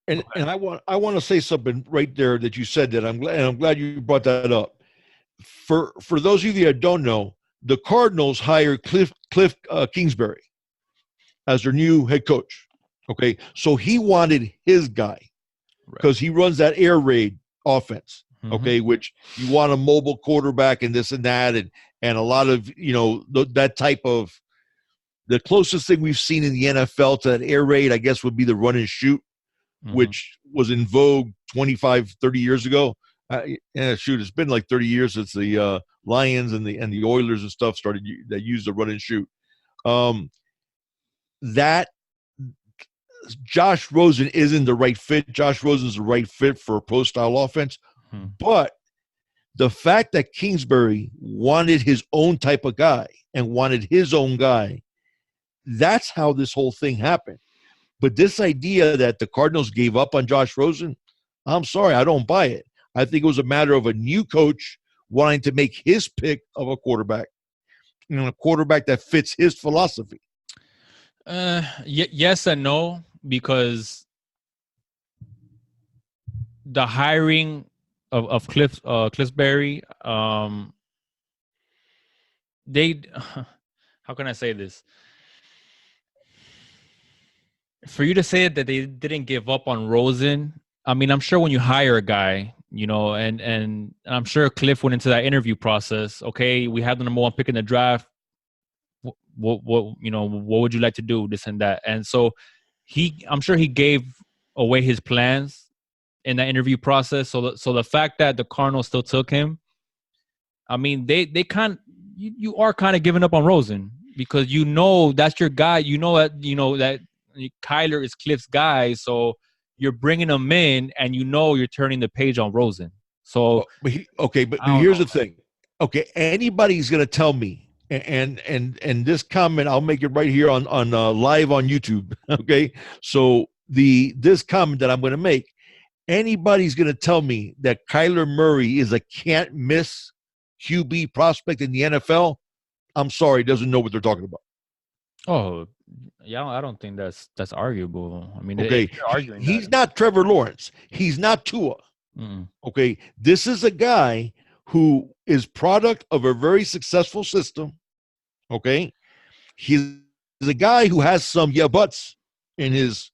B: And I want to say something right there that you said that I'm glad you brought that up. For those of you that don't know, the Cardinals hired Cliff Kingsbury as their new head coach. Okay, so he wanted his guy because he runs that air raid offense. Okay, which you want a mobile quarterback and this and that, and a lot of, you know, that type of, the closest thing we've seen in the NFL to that air raid, I guess, would be the run and shoot, which was in vogue 25, 30 years ago. It's been like 30 years since the Lions and the Oilers and stuff started that used the run and shoot. That Josh Rosen isn't the right fit. Josh Rosen's the right fit for a pro-style offense. But the fact that Kingsbury wanted his own type of guy and wanted his own guy, that's how this whole thing happened. But this idea that the Cardinals gave up on Josh Rosen, I'm sorry, I don't buy it. I think it was a matter of a new coach wanting to make his pick of a quarterback, and a quarterback that fits his philosophy.
A: Yes and no, because the hiring of Cliffsbury, they, how can I say this? For you to say that they didn't give up on Rosen, I mean, I'm sure when you hire a guy, you know, and I'm sure Cliff went into that interview process. Okay, we have the number one pick in the draft. What you know, what would you like to do? This and that. And so I'm sure he gave away his plans in that interview process. So the fact that the Cardinals still took him, I mean, you are kind of giving up on Rosen, because you know that's your guy. You know that Kyler is Cliff's guy, so you're bringing him in, and you know you're turning the page on Rosen. So,
B: but here's the thing. Okay, anybody's going to tell me, and this comment, I'll make it right here on live on YouTube. Okay, so this comment that I'm going to make, anybody's going to tell me that Kyler Murray is a can't miss QB prospect in the NFL, I'm sorry, doesn't know what they're talking about.
A: Oh, yeah, I don't think that's arguable. I mean,
B: okay, he's not Trevor Lawrence. He's not Tua. Okay, this is a guy who is product of a very successful system. Okay, he's a guy who has some buts in his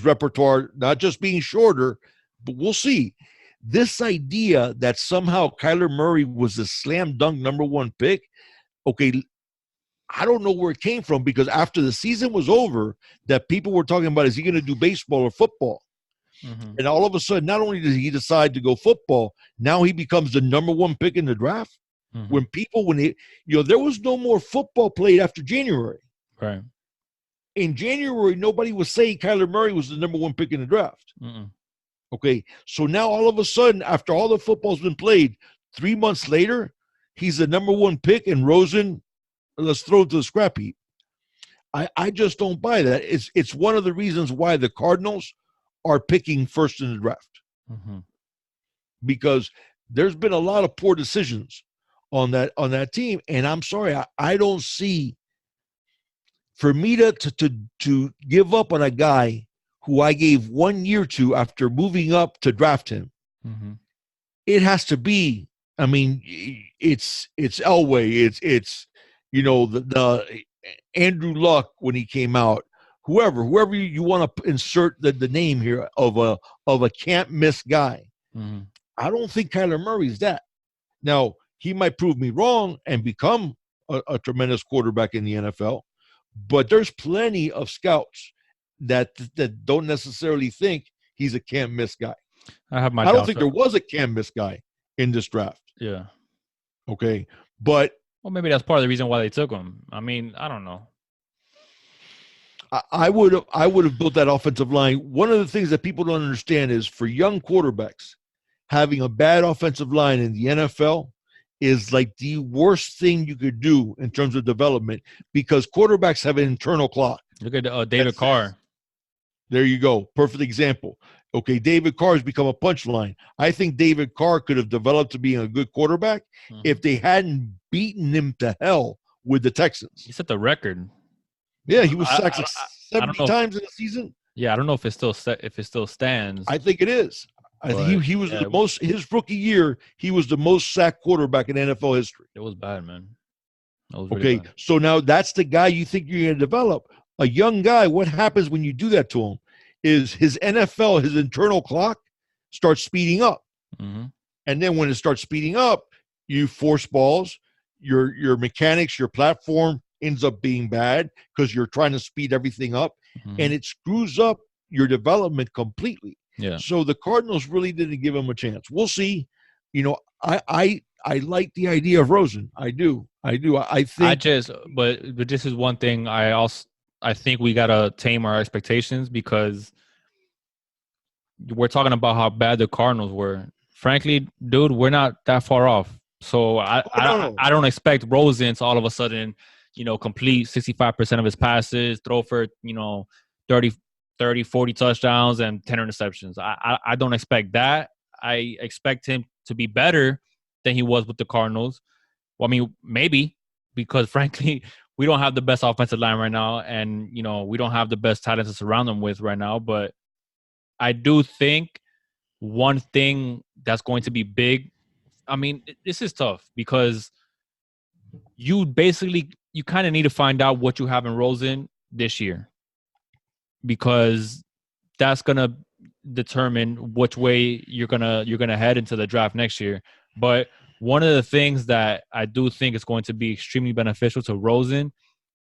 B: repertoire, not just being shorter, but we'll see. This idea that somehow Kyler Murray was a slam dunk number one pick, okay, I don't know where it came from, because after the season was over, that people were talking about, is he going to do baseball or football? And all of a sudden, not only did he decide to go football, now he becomes the number one pick in the draft. When there was no more football played after January.
A: Right.
B: In January, nobody was saying Kyler Murray was the number one pick in the draft. Okay, so now all of a sudden, after all the football's been played, 3 months later, he's the number one pick, and Rosen, let's throw it to the scrap heap. I just don't buy that. It's one of the reasons why the Cardinals are picking first in the draft. Because there's been a lot of poor decisions on that team, and I'm sorry, I don't see, for me to give up on a guy who I gave 1 year to after moving up to draft him. It has to be, I mean, it's Elway, it's the Andrew Luck when he came out, whoever you want to insert the name here of a can't miss guy.
A: Mm-hmm.
B: I don't think Kyler Murray's that. Now, he might prove me wrong and become a tremendous quarterback in the NFL, but there's plenty of scouts that don't necessarily think he's a can't miss guy.
A: I
B: don't think there was a can't miss guy in this draft.
A: Yeah.
B: Okay. But
A: well, maybe that's part of the reason why they took him. I mean, I don't know.
B: I would have built that offensive line. One of the things that people don't understand is for young quarterbacks, having a bad offensive line in the NFL is like the worst thing you could do in terms of development, because quarterbacks have an internal clock.
A: Look at David Carr.
B: There you go. Perfect example. Okay, David Carr has become a punchline. I think David Carr could have developed to being a good quarterback if they hadn't beaten him to hell with the Texans.
A: He set the record.
B: Yeah, he was sacked 70 times in the season.
A: Yeah, I don't know if it still stands.
B: I think it is. I think he was the most. His rookie year, he was the most sacked quarterback in NFL history.
A: It was bad, man.
B: Really bad. So now that's the guy you think you're going to develop. A young guy, what happens when you do that to him is his internal clock starts speeding up.
A: Mm-hmm.
B: And then when it starts speeding up, you force balls, your mechanics, your platform ends up being bad because you're trying to speed everything up, and it screws up your development completely.
A: Yeah.
B: So the Cardinals really didn't give him a chance. We'll see. I like the idea of Rosen. I do. I think.
A: But this is one thing I think we gotta tame our expectations, because we're talking about how bad the Cardinals were. Frankly, dude, we're not that far off. So I don't expect Rosen to all of a sudden, complete 65% of his passes, throw for 30, 40 touchdowns and 10 interceptions. I don't expect that. I expect him to be better than he was with the Cardinals. Well, I mean, maybe, because frankly, we don't have the best offensive line right now, and we don't have the best talent to surround them with right now. But I do think one thing that's going to be big. I mean, this is tough because you kind of need to find out what you have in Rosen this year, because that's gonna determine which way you're gonna head into the draft next year. But one of the things that I do think is going to be extremely beneficial to Rosen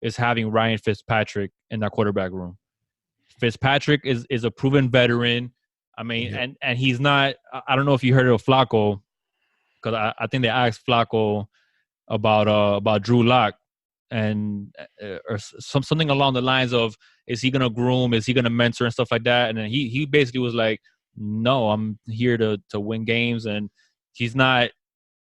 A: is having Ryan Fitzpatrick in that quarterback room. Fitzpatrick is a proven veteran. I mean, and he's not. I don't know if you heard of Flacco, because I think they asked Flacco about Drew Lock, and or something along the lines of, is he gonna groom, is he gonna mentor and stuff like that? And then he basically was like, no, I'm here to win games, and he's not.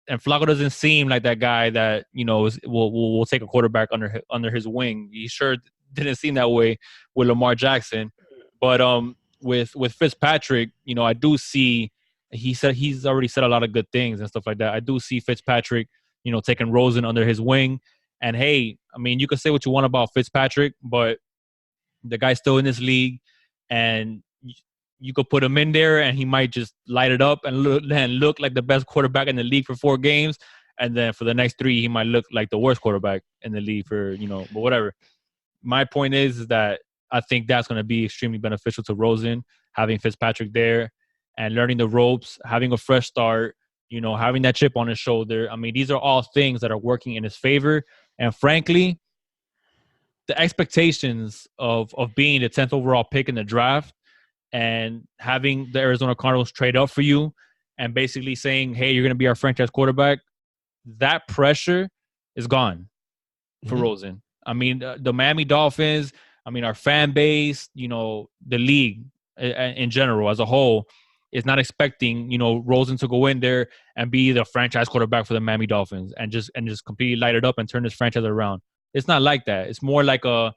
A: And Flacco doesn't seem like that guy that will take a quarterback under his wing. He sure didn't seem that way with Lamar Jackson, but with Fitzpatrick, I do see. He said he's already said a lot of good things and stuff like that. I do see Fitzpatrick, taking Rosen under his wing. And hey, I mean, you can say what you want about Fitzpatrick, but the guy's still in this league, and you could put him in there and he might just light it up and look like the best quarterback in the league for 4 games. And then for the next 3, he might look like the worst quarterback in the league for, but whatever. My point is that I think that's going to be extremely beneficial to Rosen, having Fitzpatrick there and learning the ropes, having a fresh start, having that chip on his shoulder. I mean, these are all things that are working in his favor. And frankly, the expectations of being the 10th overall pick in the draft and having the Arizona Cardinals trade up for you and basically saying, hey, you're going to be our franchise quarterback, that pressure is gone for Rosen. I mean, the Miami Dolphins, I mean, our fan base, the league in general as a whole is not expecting, Rosen to go in there and be the franchise quarterback for the Miami Dolphins and just completely light it up and turn this franchise around. It's not like that. It's more like a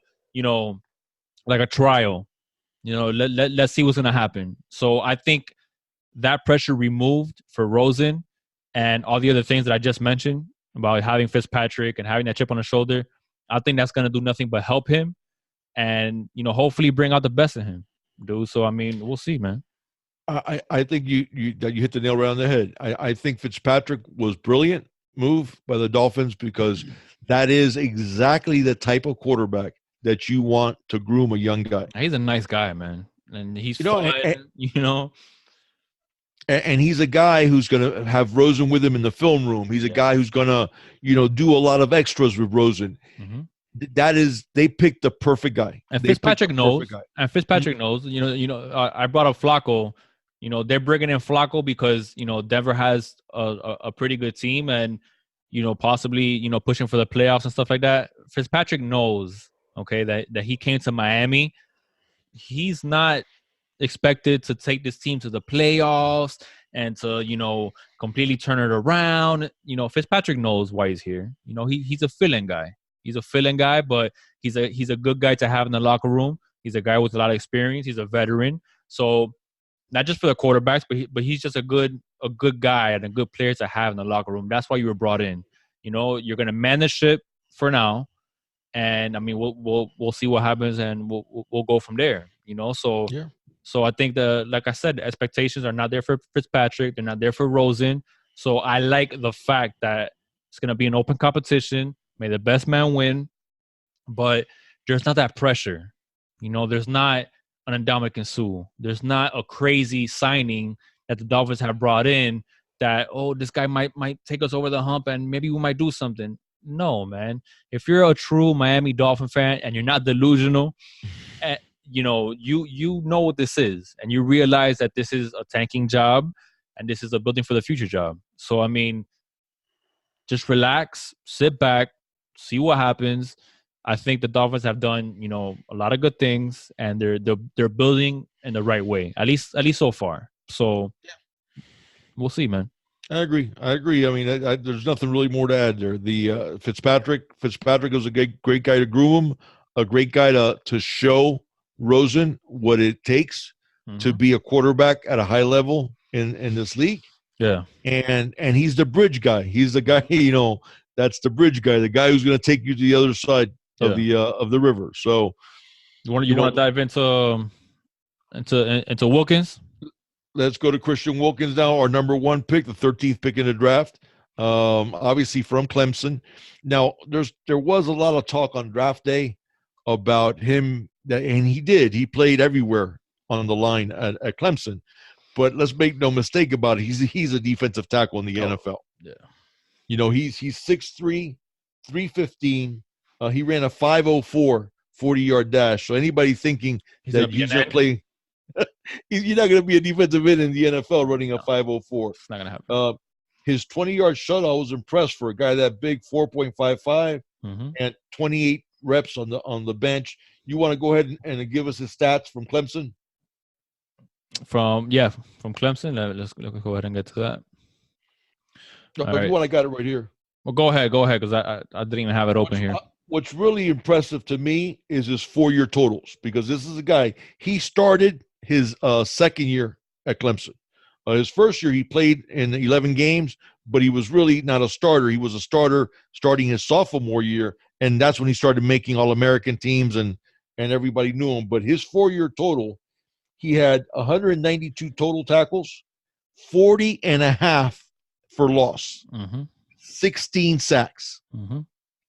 A: trial. Let's see what's going to happen. So I think that pressure removed for Rosen and all the other things that I just mentioned about having Fitzpatrick and having that chip on his shoulder, I think that's going to do nothing but help him and, hopefully bring out the best in him, dude. So, I mean, we'll see, man.
B: I think you hit the nail right on the head. I think Fitzpatrick was brilliant. move by the Dolphins because that is exactly the type of quarterback that you want to groom a young guy.
A: He's a nice guy, man, and he's
B: fun.
A: And
B: and he's a guy who's going to have Rosen with him in the film room. He's a guy who's going to, do a lot of extras with Rosen.
A: Mm-hmm.
B: They picked the perfect guy.
A: And Fitzpatrick knows. And Fitzpatrick knows. I brought up Flacco. They're bringing in Flacco because Denver has a pretty good team and possibly pushing for the playoffs and stuff like that. Fitzpatrick knows, okay, that he came to Miami. He's not expected to take this team to the playoffs and to completely turn it around. Fitzpatrick knows why he's here. He's a fill-in guy. He's a fill-in guy, but he's a good guy to have in the locker room. He's a guy with a lot of experience. He's a veteran. So not just for the quarterbacks, but he's just a good guy and a good player to have in the locker room. That's why you were brought in. You're gonna man the ship for now, and I mean we'll see what happens, and we'll go from there. So I think like I said, the expectations are not there for Fitzpatrick. They're not there for Rosen. So I like the fact that it's gonna be an open competition. May the best man win, but there's not that pressure. There's not an Ndamukong Suh. There's not a crazy signing that the Dolphins have brought in that, this guy might take us over the hump and maybe we might do something. No, man. If you're a true Miami Dolphin fan and you're not delusional, you know what this is, and you realize that this is a tanking job and this is a building for the future job. So, I mean, just relax, sit back, see what happens. I think the Dolphins have done, a lot of good things, and they're building in the right way, at least so far. So, we'll see, man.
B: I agree. I mean, there's nothing really more to add there. The Fitzpatrick was a great guy to groom him, a great guy to show Rosen what it takes to be a quarterback at a high level in this league.
A: Yeah,
B: and he's the bridge guy. He's the guy, that's the bridge guy, the guy who's going to take you to the other side of the river. So,
A: you want to dive into Wilkins?
B: Let's go to Christian Wilkins now, our number 1 pick, the 13th pick in the draft. Obviously from Clemson. Now, there was a lot of talk on draft day about him, and he played everywhere on the line at Clemson. But let's make no mistake about it. He's a defensive tackle in the NFL.
A: Yeah.
B: He's 6'3", 315. He ran a 5.04 40-yard dash. So anybody thinking he's going to play, you're not going to be a defensive end in the NFL running a 5.04.
A: It's not going to happen.
B: His 20-yard shuttle, I was impressed for a guy that big, 4.55, and 28 reps on the bench. You want to go ahead and give us his stats from Clemson?
A: From Clemson. Let's go ahead and get to that.
B: I got it right here.
A: Well, go ahead, because I didn't even have it open here.
B: What's really impressive to me is his 4-year totals, because this is a guy, he started his second year at Clemson. His first year, he played in 11 games, but he was really not a starter. He was a starter starting his sophomore year, and that's when he started making All-American teams, and everybody knew him. But his 4-year total, he had 192 total tackles, 40 and a half for loss, 16 sacks.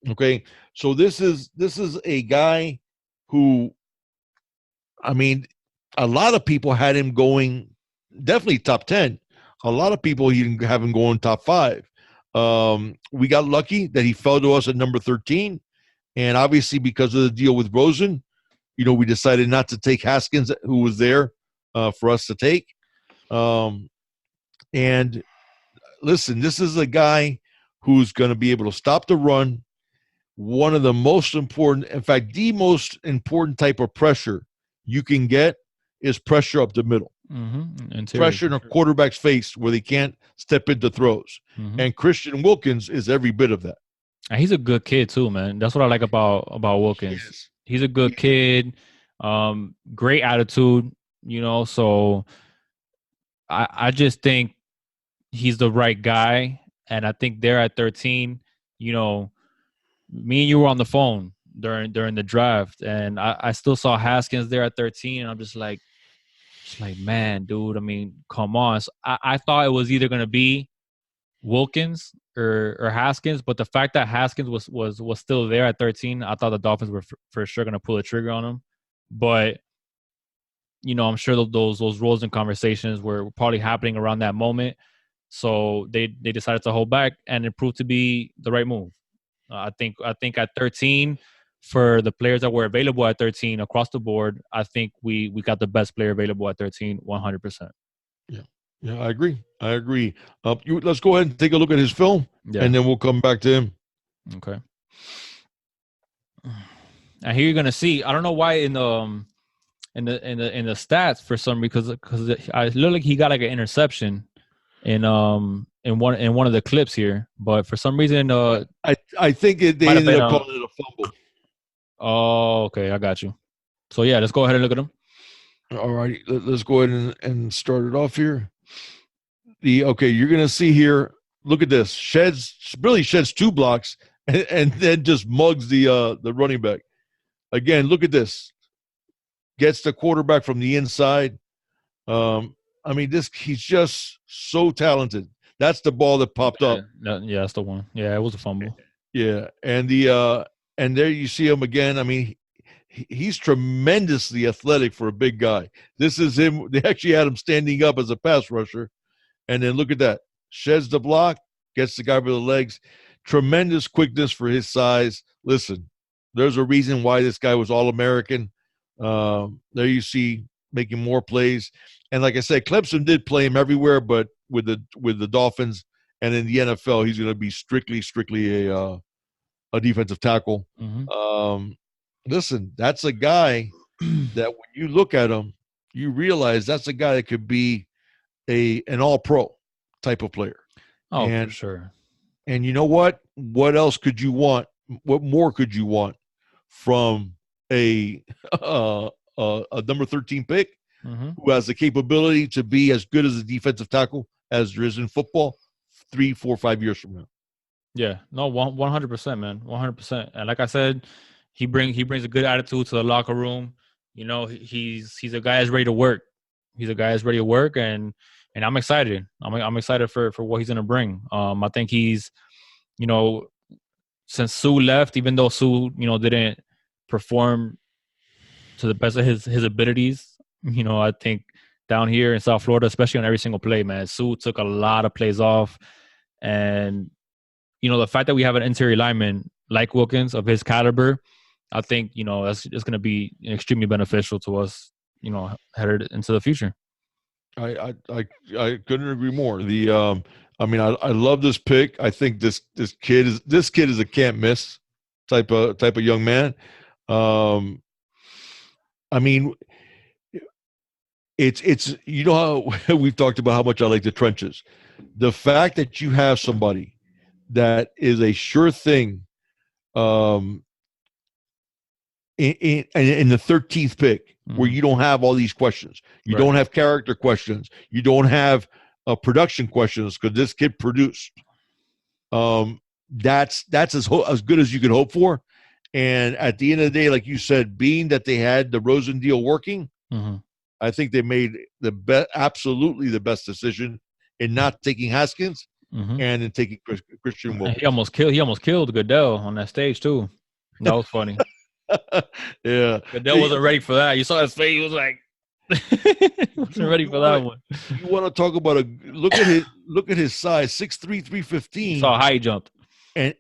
B: Okay, so this is a guy who, I mean, a lot of people had him going definitely top 10. A lot of people he didn't have him going top 5. We got lucky that he fell to us at number 13, and obviously because of the deal with Rosen, we decided not to take Haskins, who was there for us to take. And listen, this is a guy who's going to be able to stop the run. One of the most important, in fact, the most important type of pressure you can get is pressure up the middle. Pressure in a quarterback's face where they can't step into throws. And Christian Wilkins is every bit of that.
A: And he's a good kid too, man. That's what I like about Wilkins. He's a good kid, great attitude, so I just think he's the right guy. And I think they're at 13, me and you were on the phone during the draft, and I still saw Haskins there at 13, and I'm just like, man, dude, I mean, come on. So I thought it was either going to be Wilkins or Haskins, but the fact that Haskins was still there at 13, I thought the Dolphins were for sure going to pull the trigger on him. But I'm sure those Rosen conversations were probably happening around that moment. So they decided to hold back, and it proved to be the right move. I think at 13, for the players that were available at 13 across the board, I think we got the best player available at 13, 100%.
B: Yeah, I agree. Let's go ahead and take a look at his film, and then we'll come back to him.
A: Okay. And here you're gonna see. I don't know why in the stats for some because I look like he got like an interception in one of the clips here, but for some reason
B: I think they ended up calling it a fumble.
A: Oh, okay, I got you. So yeah, let's go ahead and look at him.
B: All right, let's go ahead and start it off here. You're gonna see here. Look at this. Sheds 2 blocks and then just mugs the running back. Again, look at this. Gets the quarterback from the inside. He's just so talented. That's the ball that popped up.
A: Yeah, that's the one. Yeah, it was a fumble.
B: Yeah, and there you see him again. I mean, he's tremendously athletic for a big guy. This is him. They actually had him standing up as a pass rusher. And then look at that. Sheds the block, gets the guy by the legs. Tremendous quickness for his size. Listen, there's a reason why this guy was All-American. There you see making more plays. And like I said, Clemson did play him everywhere, but with the Dolphins and in the NFL, he's going to be strictly a defensive tackle.
A: Mm-hmm.
B: Listen, that's a guy that when you look at him, you realize that's a guy that could be an all-pro type of player.
A: Oh, for sure.
B: And you know what? What else could you want? What more could you want from a number 13 pick who has the capability to be as good as a defensive tackle as there is in football 3, 4, 5 years from now?
A: Yeah, no, 100%, man, 100%. And like I said, he brings a good attitude to the locker room. He's a guy that's ready to work. He's a guy that's ready to work, and I'm excited. I'm excited for what he's gonna bring. I think he's, since Sue left, even though Sue, didn't perform to the best of his abilities, I think down here in South Florida, especially on every single play, man, Sue took a lot of plays off, and the fact that we have an interior lineman like Wilkins of his caliber, I think that's just gonna be extremely beneficial to us, headed into the future.
B: I couldn't agree more. I love this pick. I think this kid is a can't miss type of young man. It's how we've talked about how much I like the trenches. The fact that you have somebody that is a sure thing in the 13th pick, where you don't have all these questions. You don't have character questions. You don't have production questions because this kid produced. That's as good as you could hope for. And at the end of the day, like you said, being that they had the Rosen deal working, I think they made absolutely the best decision in not taking Haskins and in taking Christian Wilkins.
A: He almost killed Goodell on that stage too. That was funny.
B: Yeah,
A: Goodell wasn't ready for that. You saw his face; he was like, wasn't ready for that one.
B: You want to talk about look at his size, 6'3", 315.
A: Saw how high he jumped,
B: and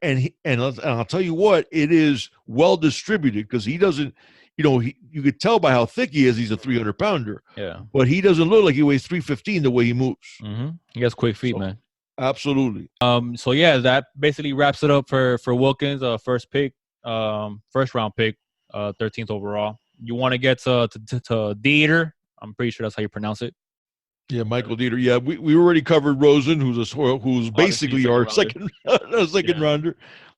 B: I'll tell you what, it is well distributed because he doesn't. You could tell by how thick he is. He's a 300-pounder.
A: Yeah,
B: but he doesn't look like he weighs 315 the way he moves.
A: He has quick feet, man.
B: Absolutely.
A: So yeah, that basically wraps it up for Wilkins, first round pick, 13th overall. You want to get to Deiter? I'm pretty sure that's how you pronounce it.
B: Yeah, Michael Deiter. Yeah, we already covered Rosen, who's basically our second rounder.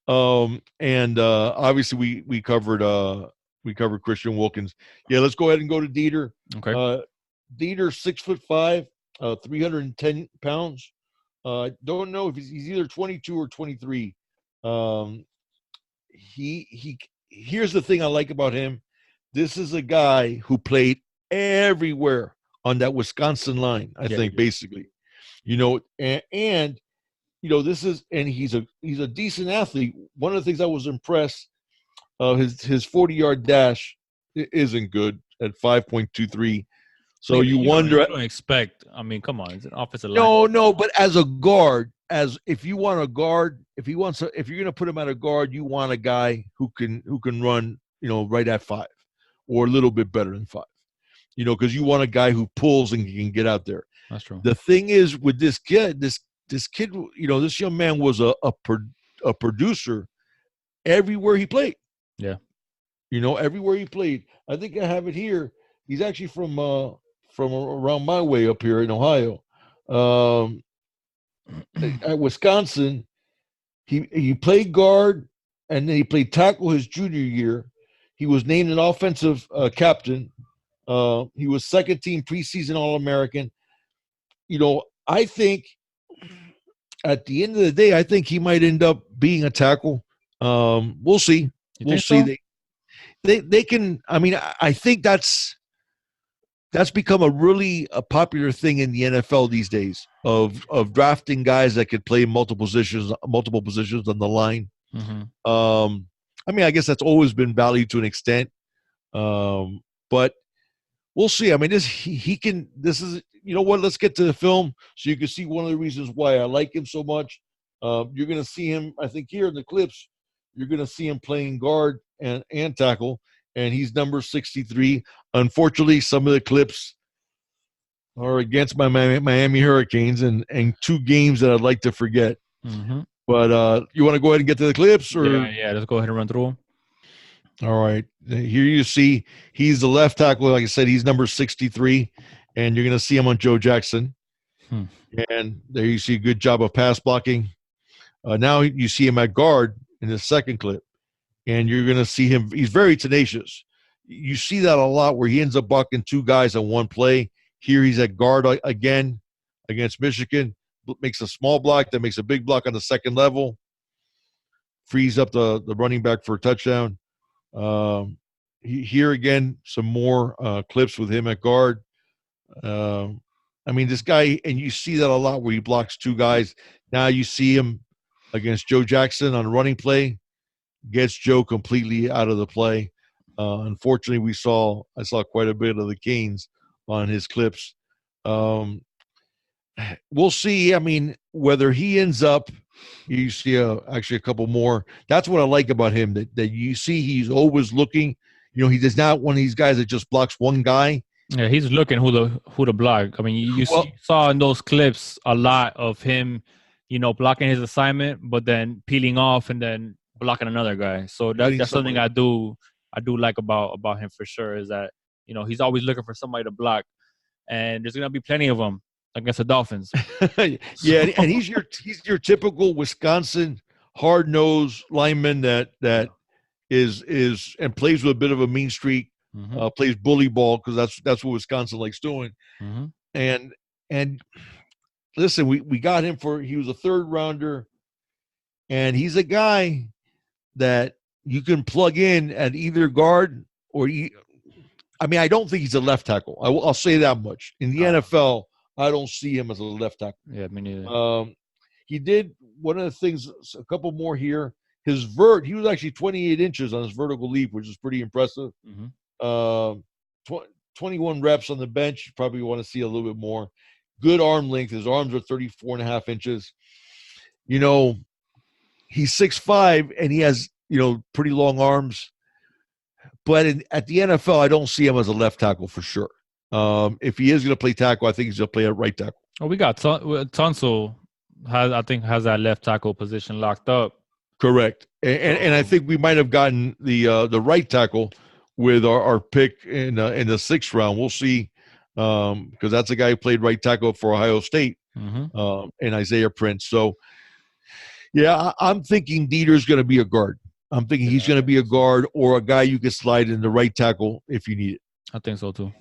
B: And obviously we covered Christian Wilkins. Yeah, let's go ahead and go to Deiter.
A: Okay.
B: Deiter, 6'5", 310 pounds. Don't know if he's either 22 or 23. Here's the thing I like about him. This is a guy who played everywhere on that Wisconsin line, I think, basically. And he's a decent athlete. One of the things I was impressed, his 40-yard dash isn't good at 5.23. So you wonder.
A: You don't expect. I mean, come on, it's an offensive line.
B: No. But as a guard, if you want a guard, if you're going to put him at a guard, you want a guy who can run, right at 5, or a little bit better than 5. Because you want a guy who pulls and can get out there.
A: That's true.
B: The thing is with this kid, this kid, this young man was a producer everywhere he played.
A: Yeah.
B: Everywhere he played. I think I have it here. He's actually from around my way up here in Ohio. At Wisconsin, he played guard, and then he played tackle his junior year. He was named an offensive captain. He was second team preseason All-American. I think at the end of the day, I think he might end up being a tackle. We'll see. We'll see.
A: So?
B: They can. I mean, I think that's become a popular thing in the NFL these days of drafting guys that could play multiple positions on the line.
A: Mm-hmm.
B: I mean, I guess that's always been valued to an extent, but we'll see. I mean, he can. This is, what? Let's get to the film so you can see one of the reasons why I like him so much. You're going to see him, I think, here in the clips. You're going to see him playing guard and tackle, and he's number 63. Unfortunately, some of the clips are against my Miami Hurricanes and 2 games that I'd like to forget.
A: Mm-hmm.
B: But you want to go ahead and get to the clips? Or?
A: Yeah, let's go ahead and run through them.
B: All right. Here you see he's the left tackle. Like I said, he's number 63, and you're going to see him on Joe Jackson. And there you see a good job of pass blocking. Now you see him at guard in the second clip, and you're going to see him. He's very tenacious. You see that a lot where he ends up blocking 2 guys on one play. Here he's at guard again against Michigan. Makes a small block, then makes a big block on the second level. Frees up the running back for a touchdown. Here again, some more clips with him at guard. I mean, this guy, and you see that a lot where he blocks 2 guys. Now you see him against Joe Jackson on a running play, gets Joe completely out of the play. Unfortunately, I saw quite a bit of the Canes on his clips. We'll see. I mean, whether he ends up, you see actually a couple more. That's what I like about him, that you see he's always looking. He does not one of these guys that just blocks one guy.
A: Yeah, he's looking who to block. I mean, you saw in those clips a lot of him, blocking his assignment, but then peeling off and then blocking another guy. So that's something I do like about him for sure, is that he's always looking for somebody to block, and there's gonna be plenty of them against the Dolphins.
B: Yeah, and he's your typical Wisconsin hard-nosed lineman that is and plays with a bit of a mean streak.
A: Mm-hmm.
B: Plays bully ball because that's what Wisconsin likes doing.
A: Mm-hmm.
B: And listen, we got him he was a 3rd rounder, and he's a guy that you can plug in at either guard or I mean, I don't think he's a left tackle. I'll say that much. In the NFL, I don't see him as a left tackle.
A: Yeah, me neither.
B: He did one of the things, a couple more here. He was actually 28 inches on his vertical leap, which is pretty impressive.
A: Mm-hmm.
B: 21 reps on the bench. You probably want to see a little bit more. Good arm length. His arms are 34.5 inches. He's 6'5", and he has, pretty long arms. But at the NFL, I don't see him as a left tackle for sure. If he is going to play tackle, I think he's going to play at right tackle.
A: Oh, we got Tunsil has that left tackle position locked up.
B: Correct. And I think we might have gotten the right tackle with our pick in the 6th round. We'll see, because that's a guy who played right tackle for Ohio State,
A: mm-hmm.
B: And Isaiah Prince. So, yeah, I'm thinking Deiter's going to be a guard. I'm thinking he's going to be a guard or a guy you can slide in the right tackle if you need it.
A: I think so too.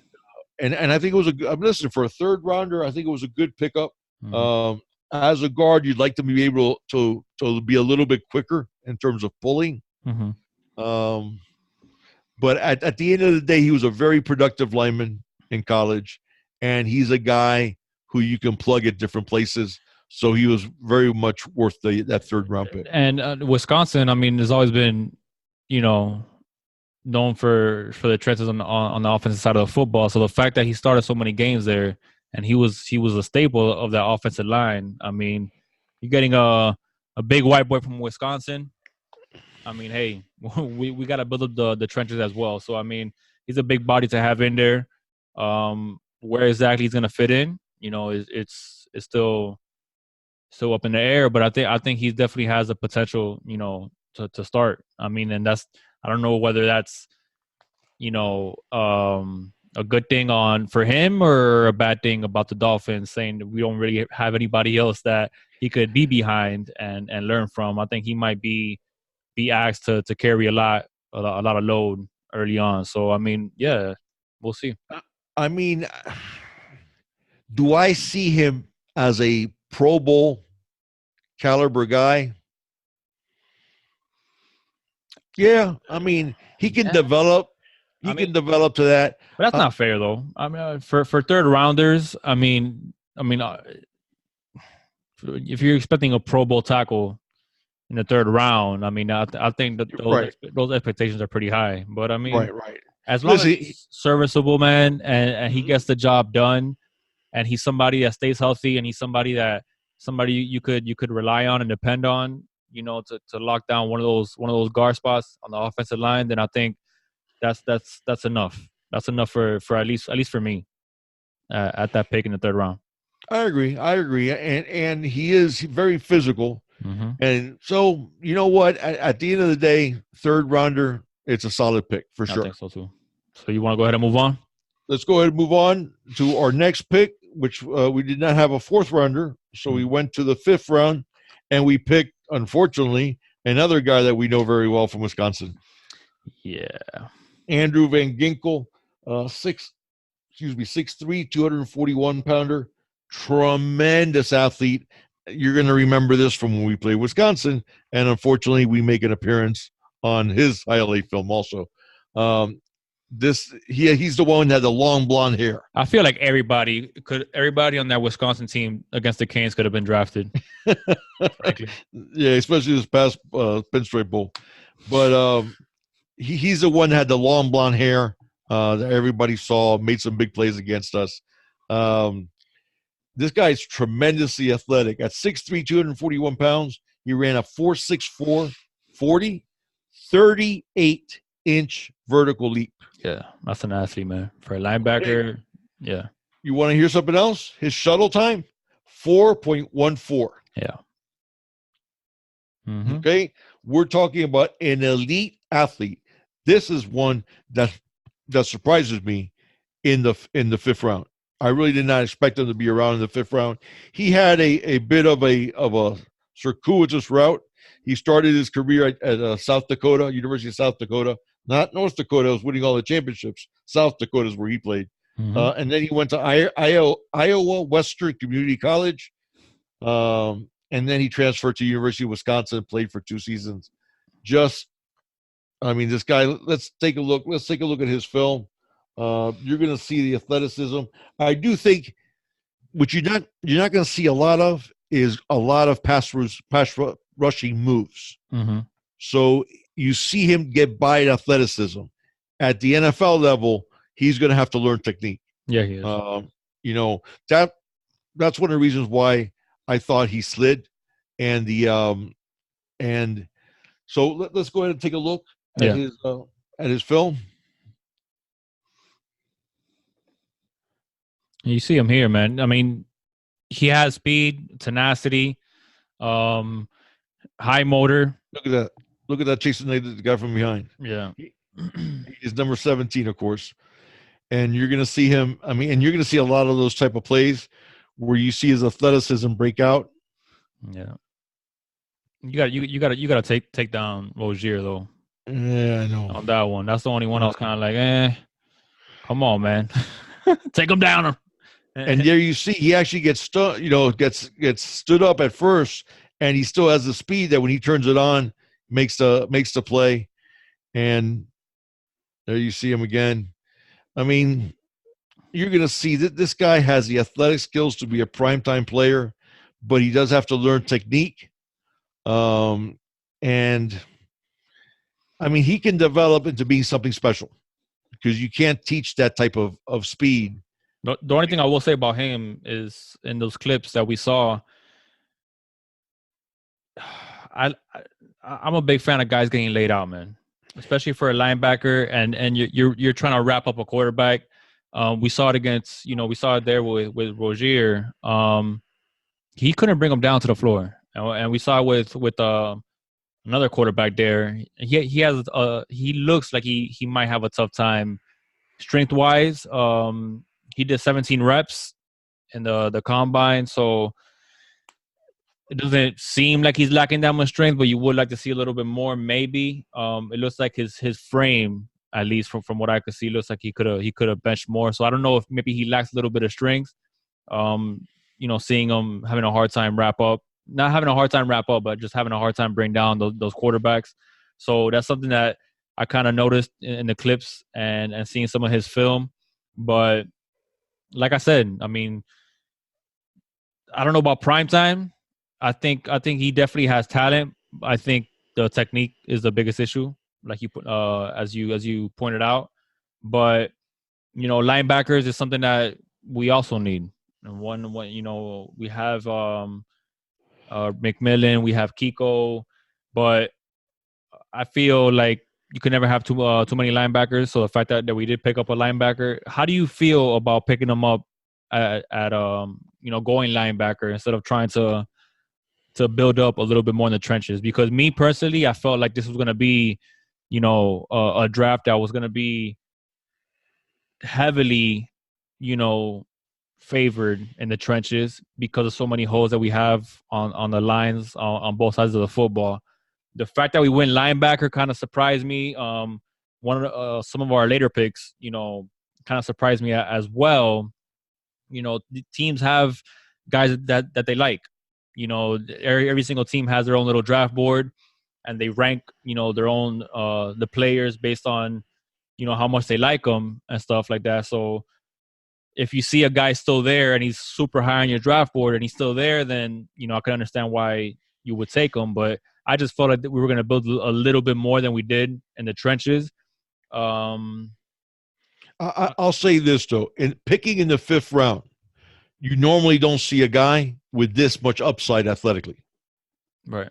B: And I think it was I'm listening for a 3rd rounder. I think it was a good pickup.
A: Mm-hmm.
B: As a guard, you'd like to be able to be a little bit quicker in terms of pulling.
A: Mm-hmm.
B: But at the end of the day, he was a very productive lineman in college, and he's a guy who you can plug at different places. So he was very much worth that third round pick.
A: And Wisconsin, I mean, has always been, known for the trenches on the offensive side of the football. So the fact that he started so many games there and he was a staple of that offensive line. I mean, you're getting a big white boy from Wisconsin. I mean, hey, we got to build up the trenches as well. So I mean, he's a big body to have in there. Where exactly he's gonna fit in, it's still up in the air. But I think he definitely has the potential, to start. I mean, and I don't know whether that's a good thing for him or a bad thing about the Dolphins, saying that we don't really have anybody else that he could be behind and learn from. I think he might be asked to carry a lot of load early on. So I mean, yeah, we'll see.
B: I mean, do I see him as a Pro Bowl caliber guy? Yeah, I mean, he can develop. He can develop to that.
A: But that's not fair, though. I mean, for third rounders, I mean, if you're expecting a Pro Bowl tackle in the third round, I mean, I think that those expectations are pretty high. But I mean,
B: right.
A: As long as he's serviceable, man, and he gets the job done, and he's somebody that stays healthy, and he's somebody you could rely on and depend on, to lock down one of those guard spots on the offensive line, then I think that's enough. That's enough for at least for me at that pick in the third round.
B: I agree, and he is very physical, and so you know what? At the end of the day, third rounder, it's a solid pick for sure.
A: I think so too. So you want to go ahead and move on?
B: Let's go ahead and move on to our next pick, which we did not have a fourth rounder. So we went to the fifth round, and we picked, unfortunately, another guy that we know very well from Wisconsin.
A: Yeah.
B: Andrew Van Ginkel, 6'3", 241-pounder, tremendous athlete. You're going to remember this from when we played Wisconsin, and unfortunately, we make an appearance on his highlight film also. He's the one that had the long blonde hair.
A: I feel like everybody on that Wisconsin team against the Canes could have been drafted.
B: Yeah, especially this past Pinstripe Bowl. But he's the one that had the long blonde hair that everybody saw, made some big plays against us. This guy's tremendously athletic. At 6'3", 241 pounds, he ran a 4.64 40, 38-inch vertical leap.
A: Yeah, that's an athlete, man. For a linebacker, yeah.
B: You want to hear something else? His shuttle time, 4.14.
A: Yeah.
B: Okay? We're talking about an elite athlete. This is one that surprises me in the fifth round. I really did not expect him to be around in the fifth round. He had a bit of a circuitous route. He started his career at South Dakota, University of South Dakota. Not North Dakota, was winning all the championships. South Dakota is where he played. And then he went to Iowa Western Community College. And then he transferred to University of Wisconsin, played for 2 seasons. This guy, let's take a look. Let's take a look at his film. You're going to see the athleticism. I do think what you're not going to see a lot of is a lot of pass rushing moves. So you see him get by at athleticism. At the NFL level, he's going to have to learn technique.
A: Yeah, he is.
B: That's one of the reasons why I thought he slid. And so let's go ahead and take a look at his film.
A: You see him here, man. I mean, he has speed, tenacity, high motor.
B: Look at that. Look at that chasing the guy from behind.
A: Yeah.
B: He's number 17, of course. And you're going to see him. I mean, and you're going to see a lot of those type of plays where you see his athleticism break out.
A: Yeah. You got to take down Rozier, though.
B: Yeah, I know.
A: On that one. That's the only one I was kind of like, come on, man. Take him down.
B: And there you see he actually gets stood up at first, and he still has the speed that when he turns it on, makes the play. And there you see him again. I mean, you're going to see that this guy has the athletic skills to be a primetime player, but he does have to learn technique. And I mean, he can develop into being something special because you can't teach that type of speed.
A: The only thing I will say about him is in those clips that we saw, I'm a big fan of guys getting laid out, man, especially for a linebacker, and you're trying to wrap up a quarterback. We saw it against, we saw it there with Rozier. He couldn't bring him down to the floor, and we saw it with another quarterback there. He looks like he might have a tough time strength wise. He did 17 reps in the combine, so it doesn't seem like he's lacking that much strength, but you would like to see a little bit more, maybe. It looks like his frame, at least from what I could see, looks like he could have benched more. So I don't know if maybe he lacks a little bit of strength. Seeing him having a hard time not having a hard time wrap up, but just having a hard time bring down those quarterbacks. So that's something that I kind of noticed in the clips and seeing some of his film. But like I said, I mean, I don't know about prime time. I think he definitely has talent. I think the technique is the biggest issue, like you put as you pointed out. But linebackers is something that we also need. And one we have McMillan, we have Kiko, but I feel like you can never have too many linebackers. So the fact that we did pick up a linebacker, how do you feel about picking them up at going linebacker instead of trying to build up a little bit more in the trenches? Because me personally, I felt like this was going to be, a draft that was going to be heavily, favored in the trenches because of so many holes that we have on the lines on both sides of the football. The fact that we went linebacker kind of surprised me. Some of our later picks, kind of surprised me as well. The teams have guys that they like. Every single team has their own little draft board, and they rank, their own the players based on, how much they like them and stuff like that. So if you see a guy still there and he's super high on your draft board and he's still there, then, I can understand why you would take him. But I just felt like we were going to build a little bit more than we did in the trenches.
B: I'll say this, though. In picking in the 5th round, you normally don't see a guy with this much upside athletically.
A: Right.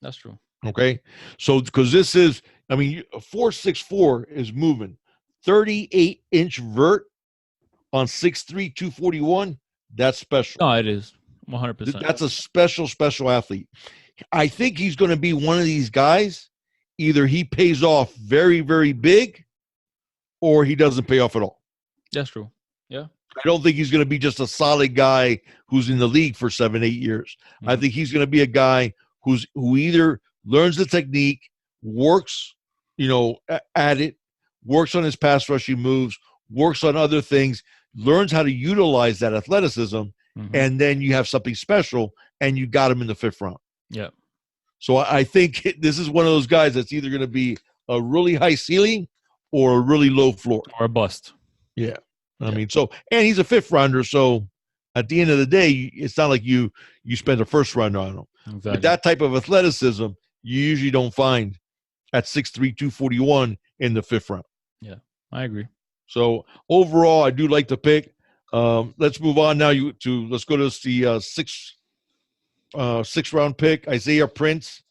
A: That's true.
B: Okay. So, because this is, 4.64 is moving. 38-inch vert on 6'3", 241. That's special.
A: No, it is 100%.
B: That's a special athlete. I think he's going to be one of these guys. Either he pays off very, very big, or he doesn't pay off at all.
A: That's true. Yeah.
B: I don't think he's going to be just a solid guy who's in the league for 7-8 years. Mm-hmm. I think he's going to be a guy who either learns the technique, works, at it, works on his pass rushing moves, works on other things, learns how to utilize that athleticism, and then you have something special, and you got him in the 5th round.
A: Yeah.
B: So I think this is one of those guys that's either going to be a really high ceiling or a really low floor.
A: Or a bust.
B: Yeah. And he's a 5th rounder, so at the end of the day, it's not like you spend a 1st rounder on him.
A: Exactly.
B: But that type of athleticism, you usually don't find at 6'3", 241 in the 5th round.
A: Yeah, I agree.
B: So overall, I do like the pick. Let's move on now. Let's go to the 6th round pick, Isaiah Prince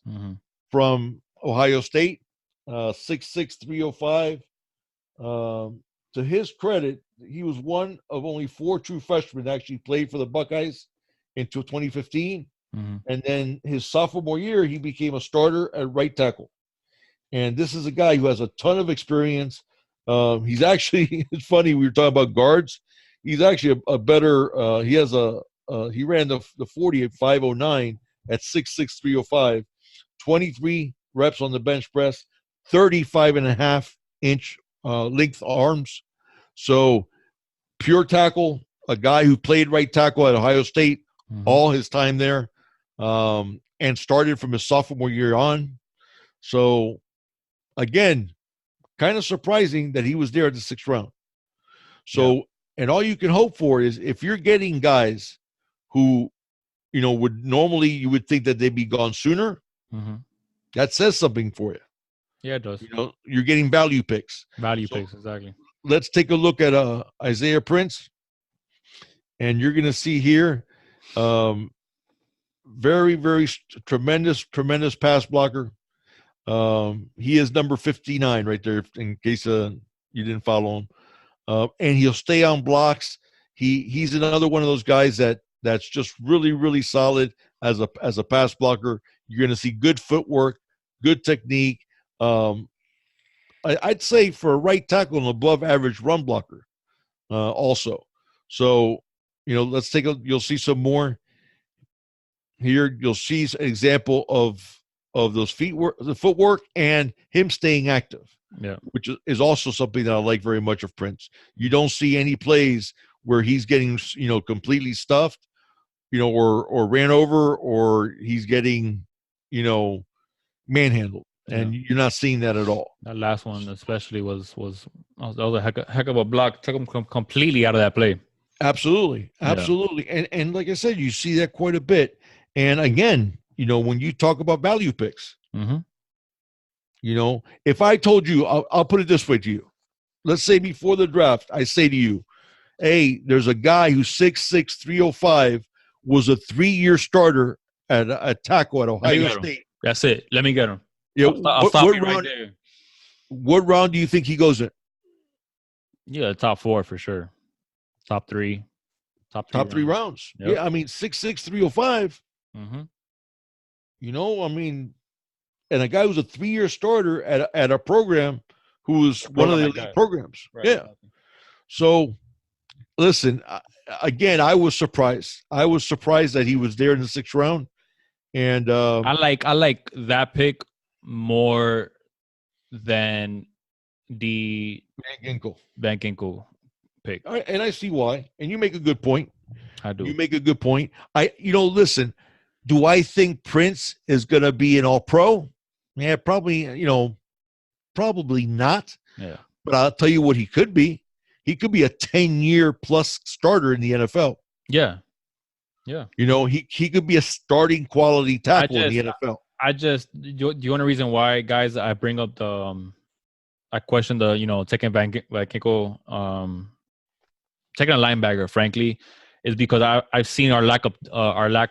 B: from Ohio State, 6'6", 305. To his credit, he was one of only 4 true freshmen that actually played for the Buckeyes until 2015. And then his sophomore year, he became a starter at right tackle. And this is a guy who has a ton of experience. He's actually, it's funny, we were talking about guards. He's actually a better, he ran the 40 at 509 at 6'6", 305, 23 reps on the bench press, 35.5-inch length arms. So pure tackle, a guy who played right tackle at Ohio State all his time there, and started from his sophomore year on. So again, kind of surprising that he was there at the 6th round. So, and all you can hope for is if you're getting guys who would normally you would think that they'd be gone sooner.
A: Mm-hmm.
B: That says something for you.
A: Yeah, it does.
B: You're getting value picks.
A: Value picks, exactly.
B: Let's take a look at Isaiah Prince, and you're going to see here, very, very tremendous pass blocker. He is number 59 right there, in case you didn't follow him. And he'll stay on blocks. He's another one of those guys that's just really, really solid as a pass blocker. You're going to see good footwork, good technique. I'd say for a right tackle, an above average run blocker, also. So, let's take you'll see some more here. You'll see an example of those the footwork and him staying active.
A: Yeah,
B: which is also something that I like very much of Prince. You don't see any plays where he's getting, completely stuffed, or ran over, or he's getting, manhandled. And you're not seeing that at all.
A: That last one especially was a heck of a block. Took him completely out of that play.
B: Absolutely. Yeah. And like I said, you see that quite a bit. And again, when you talk about value picks,
A: mm-hmm.
B: If I told you, I'll put it this way to you. Let's say before the draft, I say to you, hey, there's a guy who's 6'6", 305, was a 3-year starter at tackle at Ohio State.
A: That's it. Let me get him.
B: Yeah,
A: I'll stop you right there.
B: What round do you think he goes in?
A: Yeah, top 4 for sure. Top 3. Top
B: 3 rounds. Yep. Yeah, 6'6", 305.
A: Mm-hmm.
B: And a guy who's a 3-year starter at a program who was one of the elite programs. Right. Yeah. So, listen, again, I was surprised. I was surprised that he was there in the 6th round. And
A: I like that pick more than the Van Ginkel pick.
B: And I see why. And you make a good point.
A: I do.
B: You make a good point. Listen, do I think Prince is going to be an all-pro? Yeah, probably, probably not.
A: Yeah.
B: But I'll tell you what he could be. He could be a 10-year plus starter in the NFL.
A: Yeah. Yeah.
B: He could be a starting quality tackle in the NFL.
A: Do you want a reason why, guys, I bring up I question taking Van Ginkel, taking a linebacker, frankly, is because I've seen our lack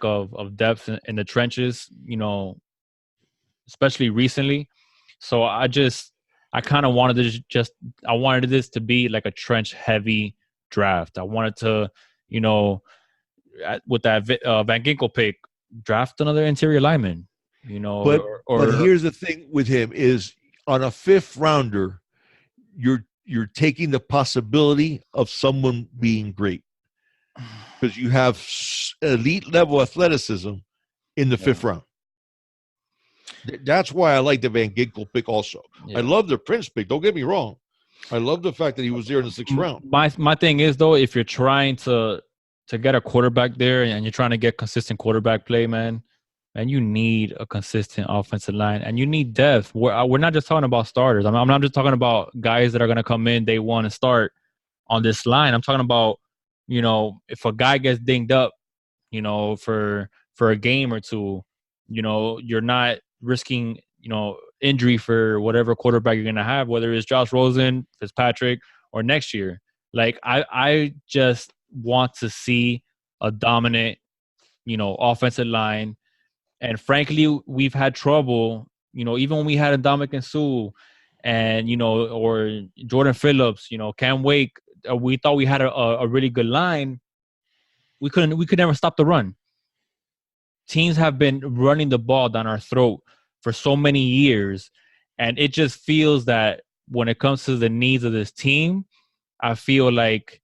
A: of depth in the trenches, especially recently. So I kind of wanted I wanted this to be like a trench heavy draft. I wanted to, with that Van Ginkel pick, draft another interior lineman,
B: But here's the thing with him is on a 5th rounder, you're taking the possibility of someone being great because you have elite level athleticism in the 5th round. That's why I like the Van Ginkel pick also. Yeah. I love the Prince pick. Don't get me wrong. I love the fact that he was there in the 6th round.
A: My thing is, though, if you're trying to get a quarterback there and you're trying to get consistent quarterback play, man, and you need a consistent offensive line and you need depth. We're not just talking about starters. I'm not just talking about guys that are going to come in day one and start on this line. I'm talking about, if a guy gets dinged up, for a game or two, you're not risking, injury for whatever quarterback you're going to have, whether it's Josh Rosen, Fitzpatrick, or next year. Like, I just want to see a dominant, offensive line. And frankly, we've had trouble, even when we had Ndamukong Suh and, or Jordan Phillips, Cam Wake, we thought we had a really good line. We could never stop the run. Teams have been running the ball down our throat for so many years. And it just feels that when it comes to the needs of this team, I feel like,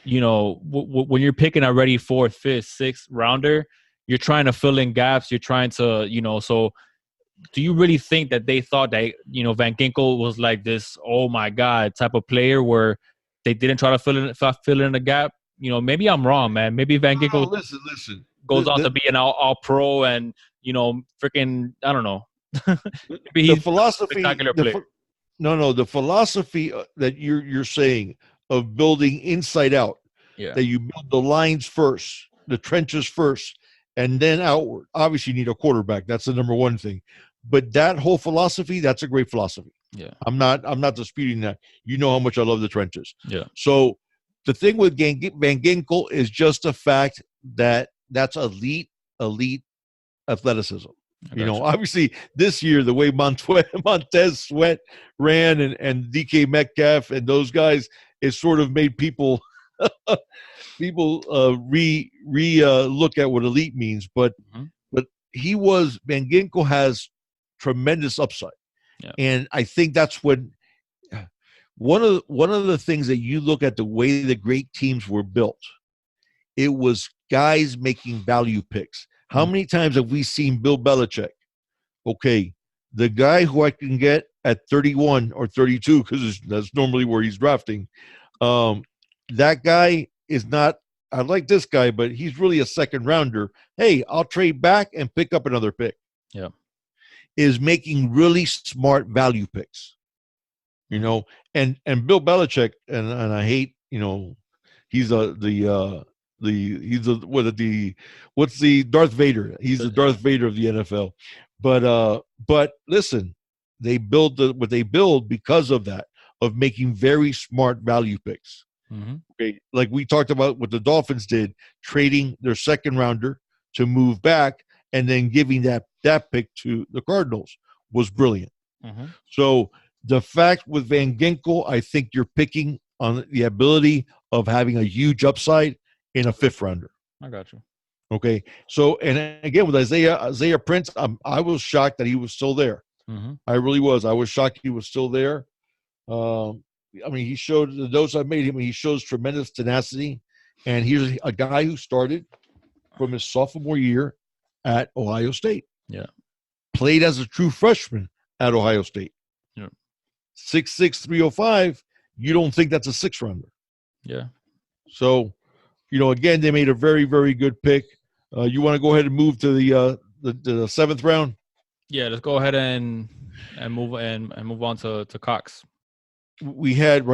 A: when you're picking a ready 4th, 5th, 6th rounder, you're trying to fill in gaps. You're trying to, so do you really think that they thought that, Van Ginkel was like this, oh my God, type of player where they didn't try to fill in the gap? Maybe I'm wrong, man. Maybe Van Ginkel goes on to be an all pro and, freaking, I don't know. Maybe
B: the philosophy, the philosophy that you're saying of building inside out, that you build the lines first, the trenches first, and then outward. Obviously, you need a quarterback. That's the number one thing. But that whole philosophy, that's a great philosophy.
A: Yeah.
B: I'm not disputing that. You know how much I love the trenches.
A: Yeah.
B: So the thing with Van Ginkel is just the fact that that's elite athleticism. Obviously this year, the way Montez Sweat ran and DK Metcalf and those guys, it sort of made people look at what elite means. But Van Ginkel has tremendous upside.
A: Yeah.
B: And I think that's when one of the things that you look at the way the great teams were built, it was guys making value picks. How many times have we seen Bill Belichick? Okay, the guy who I can get at 31 or 32, because that's normally where he's drafting, that guy is not, I like this guy, but he's really a second rounder. Hey, I'll trade back and pick up another pick.
A: Yeah.
B: Is making really smart value picks. And Bill Belichick, and I hate, he's what's the Darth Vader? He's the Darth Vader of the NFL. But listen, they build what they build because of that, of making very smart value picks.
A: Mm-hmm.
B: Okay, like we talked about what the Dolphins did, trading their second rounder to move back and then giving that pick to the Cardinals was brilliant.
A: Mm-hmm.
B: So the fact with Van Ginkel, I think you're picking on the ability of having a huge upside in a fifth rounder.
A: I got you.
B: Okay. So, and again, with Isaiah Prince, I was shocked that he was still there.
A: Mm-hmm.
B: I really was. I was shocked he was still there. He showed the notes I made him. He shows tremendous tenacity. And he's a guy who started from his sophomore year at Ohio State.
A: Yeah.
B: Played as a true freshman at Ohio State.
A: Yeah.
B: 6'6", 305. You don't think that's a sixth rounder.
A: Yeah.
B: So, again, they made a very, very good pick. You want to go ahead and move to the seventh round?
A: Yeah, let's go ahead and move on to Cox.
B: We had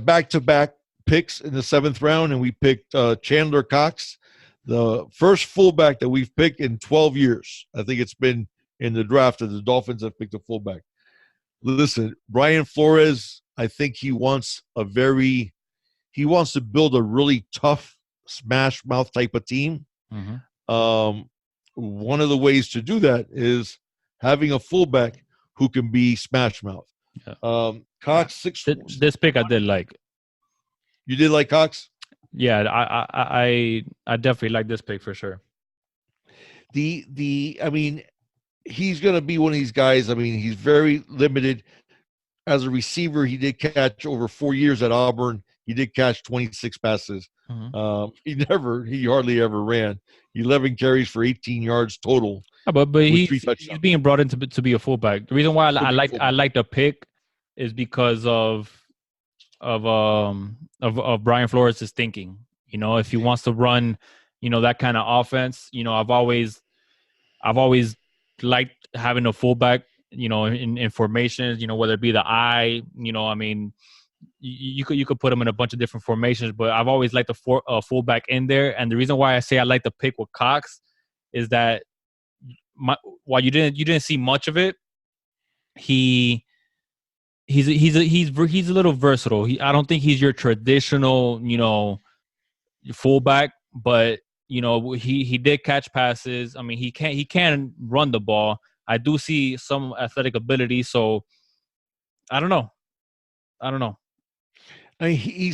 B: back-to-back picks in the seventh round, and we picked Chandler Cox, the first fullback that we've picked in 12 years. I think it's been in the draft that the Dolphins have picked a fullback. Listen, Brian Flores, I think he wants to build a really tough smash mouth type of team.
A: Mm-hmm.
B: One of the ways to do that is having a fullback who can be smash mouth.
A: Yeah.
B: Cox
A: this pick I did like.
B: You did like Cox?
A: Yeah, I definitely like this pick for sure.
B: He's going to be one of these guys. He's very limited as a receiver. He did catch over 4 years at Auburn. He did catch 26 passes.
A: Mm-hmm.
B: He hardly ever ran. 11 carries for 18 yards total.
A: But he's being brought in to be a fullback. The reason why I like the pick is because of Brian Flores' thinking. If he wants to run, that kind of offense. I've always liked having a fullback. In formations. Whether it be the eye. You could put him in a bunch of different formations, but I've always liked a fullback in there. And the reason why I say I like the pick with Cox is that while you didn't see much of it, he's a little versatile. I don't think he's your traditional fullback, but he did catch passes. He can run the ball. I do see some athletic ability, so I don't know.
B: We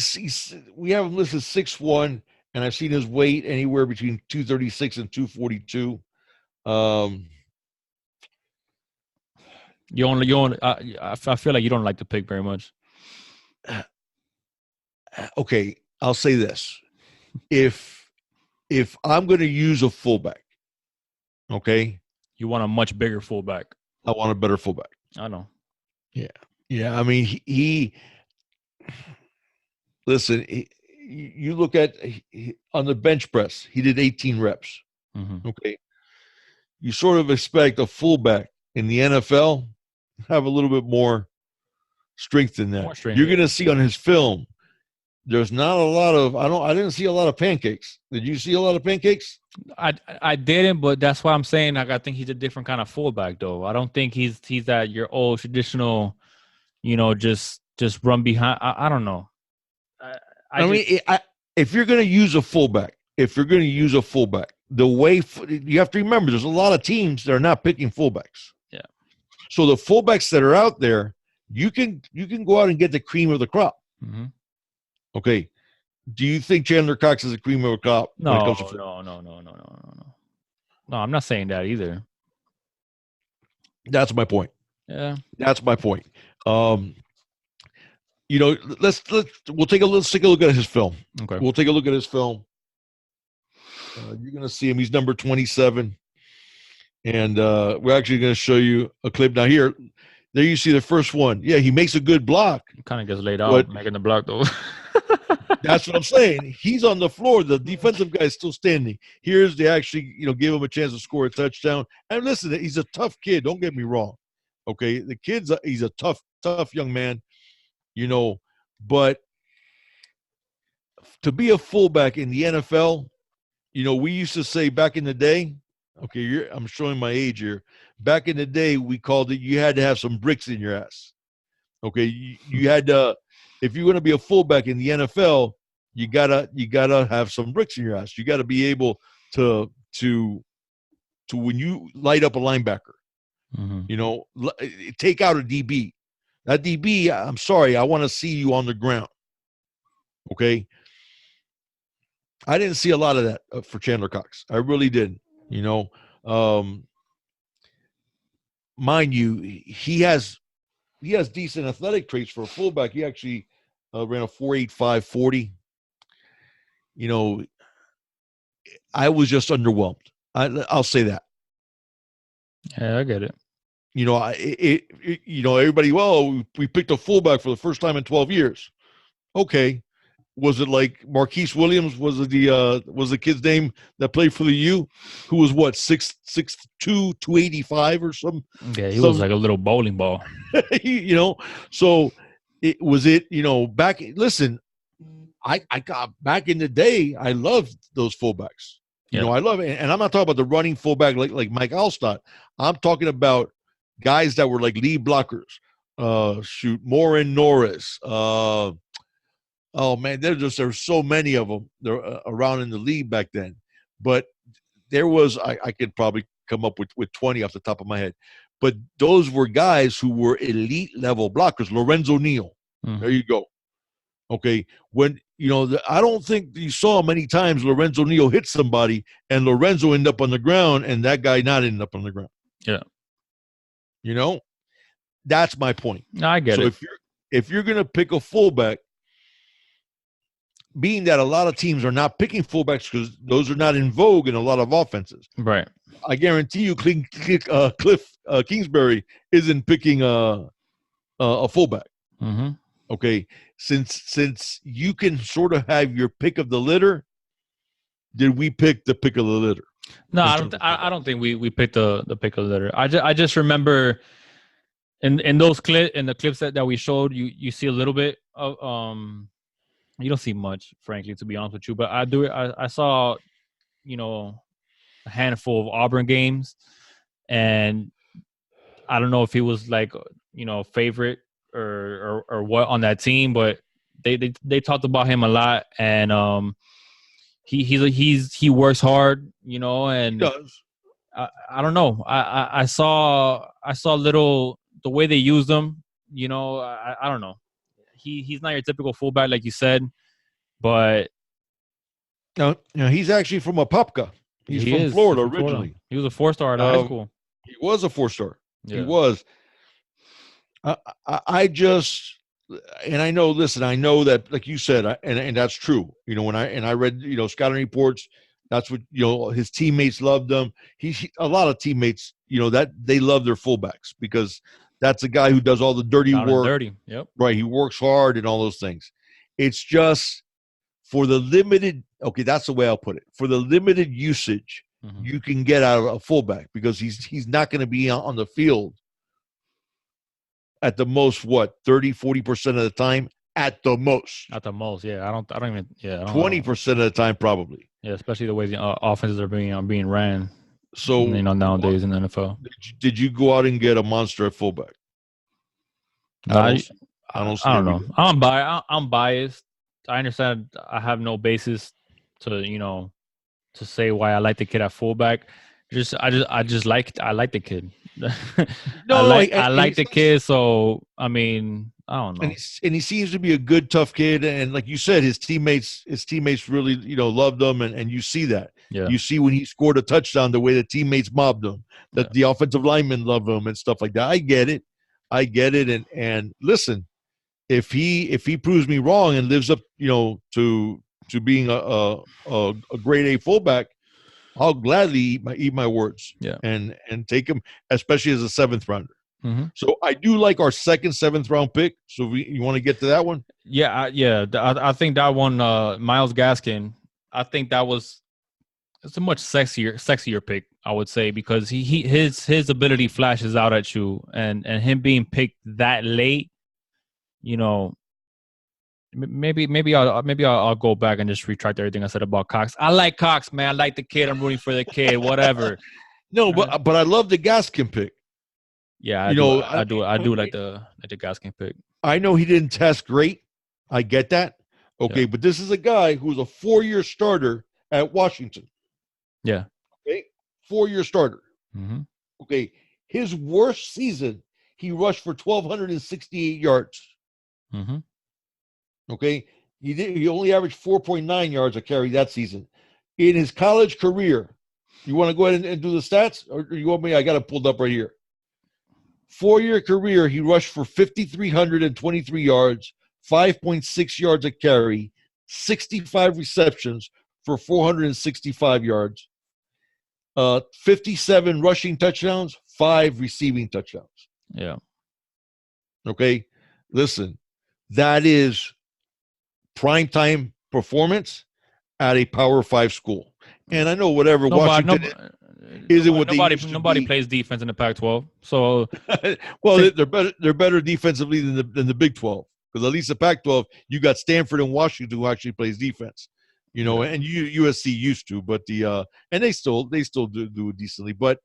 B: have him listed 6'1", and I've seen his weight anywhere between 236 and 242.
A: I feel like you don't like the pick very much.
B: Okay, I'll say this: if I'm going to use a fullback, okay,
A: you want a much bigger fullback.
B: I want a better fullback.
A: I know.
B: Yeah. He listen. You look at on the bench press, he did 18 reps.
A: Mm-hmm.
B: Okay, you sort of expect a fullback in the NFL have a little bit more strength than that. You're going to see on his film, there's not a lot of I didn't see a lot of pancakes. Did you see a lot of pancakes?
A: I didn't, but that's why I'm saying like I think he's a different kind of fullback though. I don't think he's that your old traditional, just run behind. I don't know.
B: If you're going to use a fullback, the way you have to remember, there's a lot of teams that are not picking fullbacks.
A: Yeah.
B: So the fullbacks that are out there, you can go out and get the cream of the crop.
A: Mm-hmm.
B: Okay. Do you think Chandler Cox is a cream of the crop?
A: No. No, I'm not saying that either.
B: That's my point.
A: Yeah.
B: That's my point. We'll take a look at his film.
A: Okay.
B: We'll take a look at his film. You're going to see him. He's number 27. And we're actually going to show you a clip. Now there you see the first one. Yeah, he makes a good block.
A: He kind of gets laid out making the block, though.
B: That's what I'm saying. He's on the floor. The defensive guy is still standing. Here's they actually, give him a chance to score a touchdown. And listen, he's a tough kid. Don't get me wrong. Okay, he's a tough young man, but to be a fullback in the NFL, we used to say back in the day, okay, I'm showing my age here. Back in the day, we called it you had to have some bricks in your ass. Okay, you had to, if you're going to be a fullback in the NFL, you gotta have some bricks in your ass. You got to be able to when you light up a linebacker, take out a DB. That DB, I'm sorry, I want to see you on the ground. Okay. I didn't see a lot of that for Chandler Cox. I really didn't. Mind you, he has decent athletic traits for a fullback. He actually ran a 4.85 40. I was just underwhelmed. I'll say that.
A: Yeah, I get it.
B: Everybody, we picked a fullback for the first time in 12 years. Okay. Was it like Marquise Williams? Was it the kid's name that played for the U, who was what 6'2", 285 or something?
A: Yeah, he was like a little bowling ball.
B: So it was back. Listen, I got back in the day. I loved those fullbacks. I love it, and I'm not talking about the running fullback like Mike Alstott. I'm talking about guys that were like lead blockers. Morin Norris. Oh man, there's so many of them around in the league back then. But there was I could probably come up with 20 off the top of my head. But those were guys who were elite level blockers. Lorenzo Neal. Mm-hmm. There you go. Okay, when I don't think you saw many times Lorenzo Neal hit somebody and Lorenzo end up on the ground and that guy not end up on the ground.
A: Yeah.
B: That's my point.
A: No, I get it.
B: So if you're gonna pick a fullback, being that a lot of teams are not picking fullbacks because those are not in vogue in a lot of offenses.
A: Right.
B: I guarantee you Cliff Kingsbury isn't picking a fullback.
A: Mm-hmm.
B: Okay. Since you can sort of have your pick of the litter, did we pick the pick of the litter?
A: No, I don't think we picked the pick of the litter. I just remember in the clips that we showed, you see a little bit of you don't see much, frankly, to be honest with you. But I saw, a handful of Auburn games, and I don't know if he was like, favorite or what on that team, but they talked about him a lot, and he works hard, and
B: he does.
A: I don't know. I saw little the way they used him. I don't know. He's not your typical fullback, like you said, but
B: no, he's actually from Apopka. He's from Florida originally.
A: He was a 4-star at high school.
B: He was a 4-star.
A: Yeah.
B: He was. I just, and I know. Listen, I know that, like you said, and that's true. When I read, scouting reports, that's what his teammates loved him. A lot of teammates, that they love their fullbacks because that's a guy who does all the dirty work.
A: Yep.
B: Right. He works hard and all those things. It's just for the limited, okay, that's the way I'll put it. For the limited usage you can get out of a fullback because he's not going to be on the field at the most, 30, 40% of the time at the most.
A: At the most, yeah. I don't even. Yeah,
B: 20% of the time, probably.
A: Yeah, especially the way the offenses are being ran.
B: So
A: nowadays in the NFL.
B: Did you go out and get a monster at fullback?
A: I don't know. I'm biased. I understand. I have no basis to to say why I like the kid at fullback. I like the kid. I like the kid. So I mean, I don't know.
B: And he seems to be a good, tough kid. And like you said, his teammates really loved him, and you see that.
A: Yeah.
B: You see when he scored a touchdown, the way the teammates mobbed him, that the offensive linemen love him and stuff like that. I get it. And listen, if he proves me wrong and lives up, to being a grade A fullback, I'll gladly eat my words.
A: Yeah.
B: And take him, especially as a 7th rounder.
A: Mm-hmm.
B: So I do like our 2nd, 7th round pick. So you want to get to that one?
A: Yeah. I think that one, Myles Gaskin, I think it's a much sexier pick, I would say, because his ability flashes out at you, and him being picked that late, maybe I'll go back and just retract everything I said about Cox. I like Cox, man. I like the kid. I'm rooting for the kid. Whatever.
B: No, but I love the Gaskin pick.
A: Yeah, I do like the Gaskin pick.
B: I know he didn't test great. I get that. Okay,
A: yeah.
B: But this is a guy who was a 4-year starter at Washington.
A: Yeah.
B: Okay, 4-year starter.
A: Mm-hmm.
B: Okay, his worst season, he rushed for 1,268 yards.
A: Mm-hmm.
B: Okay, he only averaged 4.9 yards a carry that season. In his college career, you want to go ahead and do the stats, or you want me? I got it pulled up right here. 4-year career, he rushed for 5,323 yards, 5.6 yards a carry, 65 receptions for 465 yards, 57 rushing touchdowns, 5 receiving touchdowns.
A: Yeah.
B: Okay, listen, that is primetime performance at a Power 5 school. And I know whatever Washington isn't what
A: nobody plays defense in the Pac-12. So,
B: well, they're better defensively than the Big 12, because at least the Pac-12, you got Stanford and Washington who actually plays defense. And USC used to, but and they still do it decently. But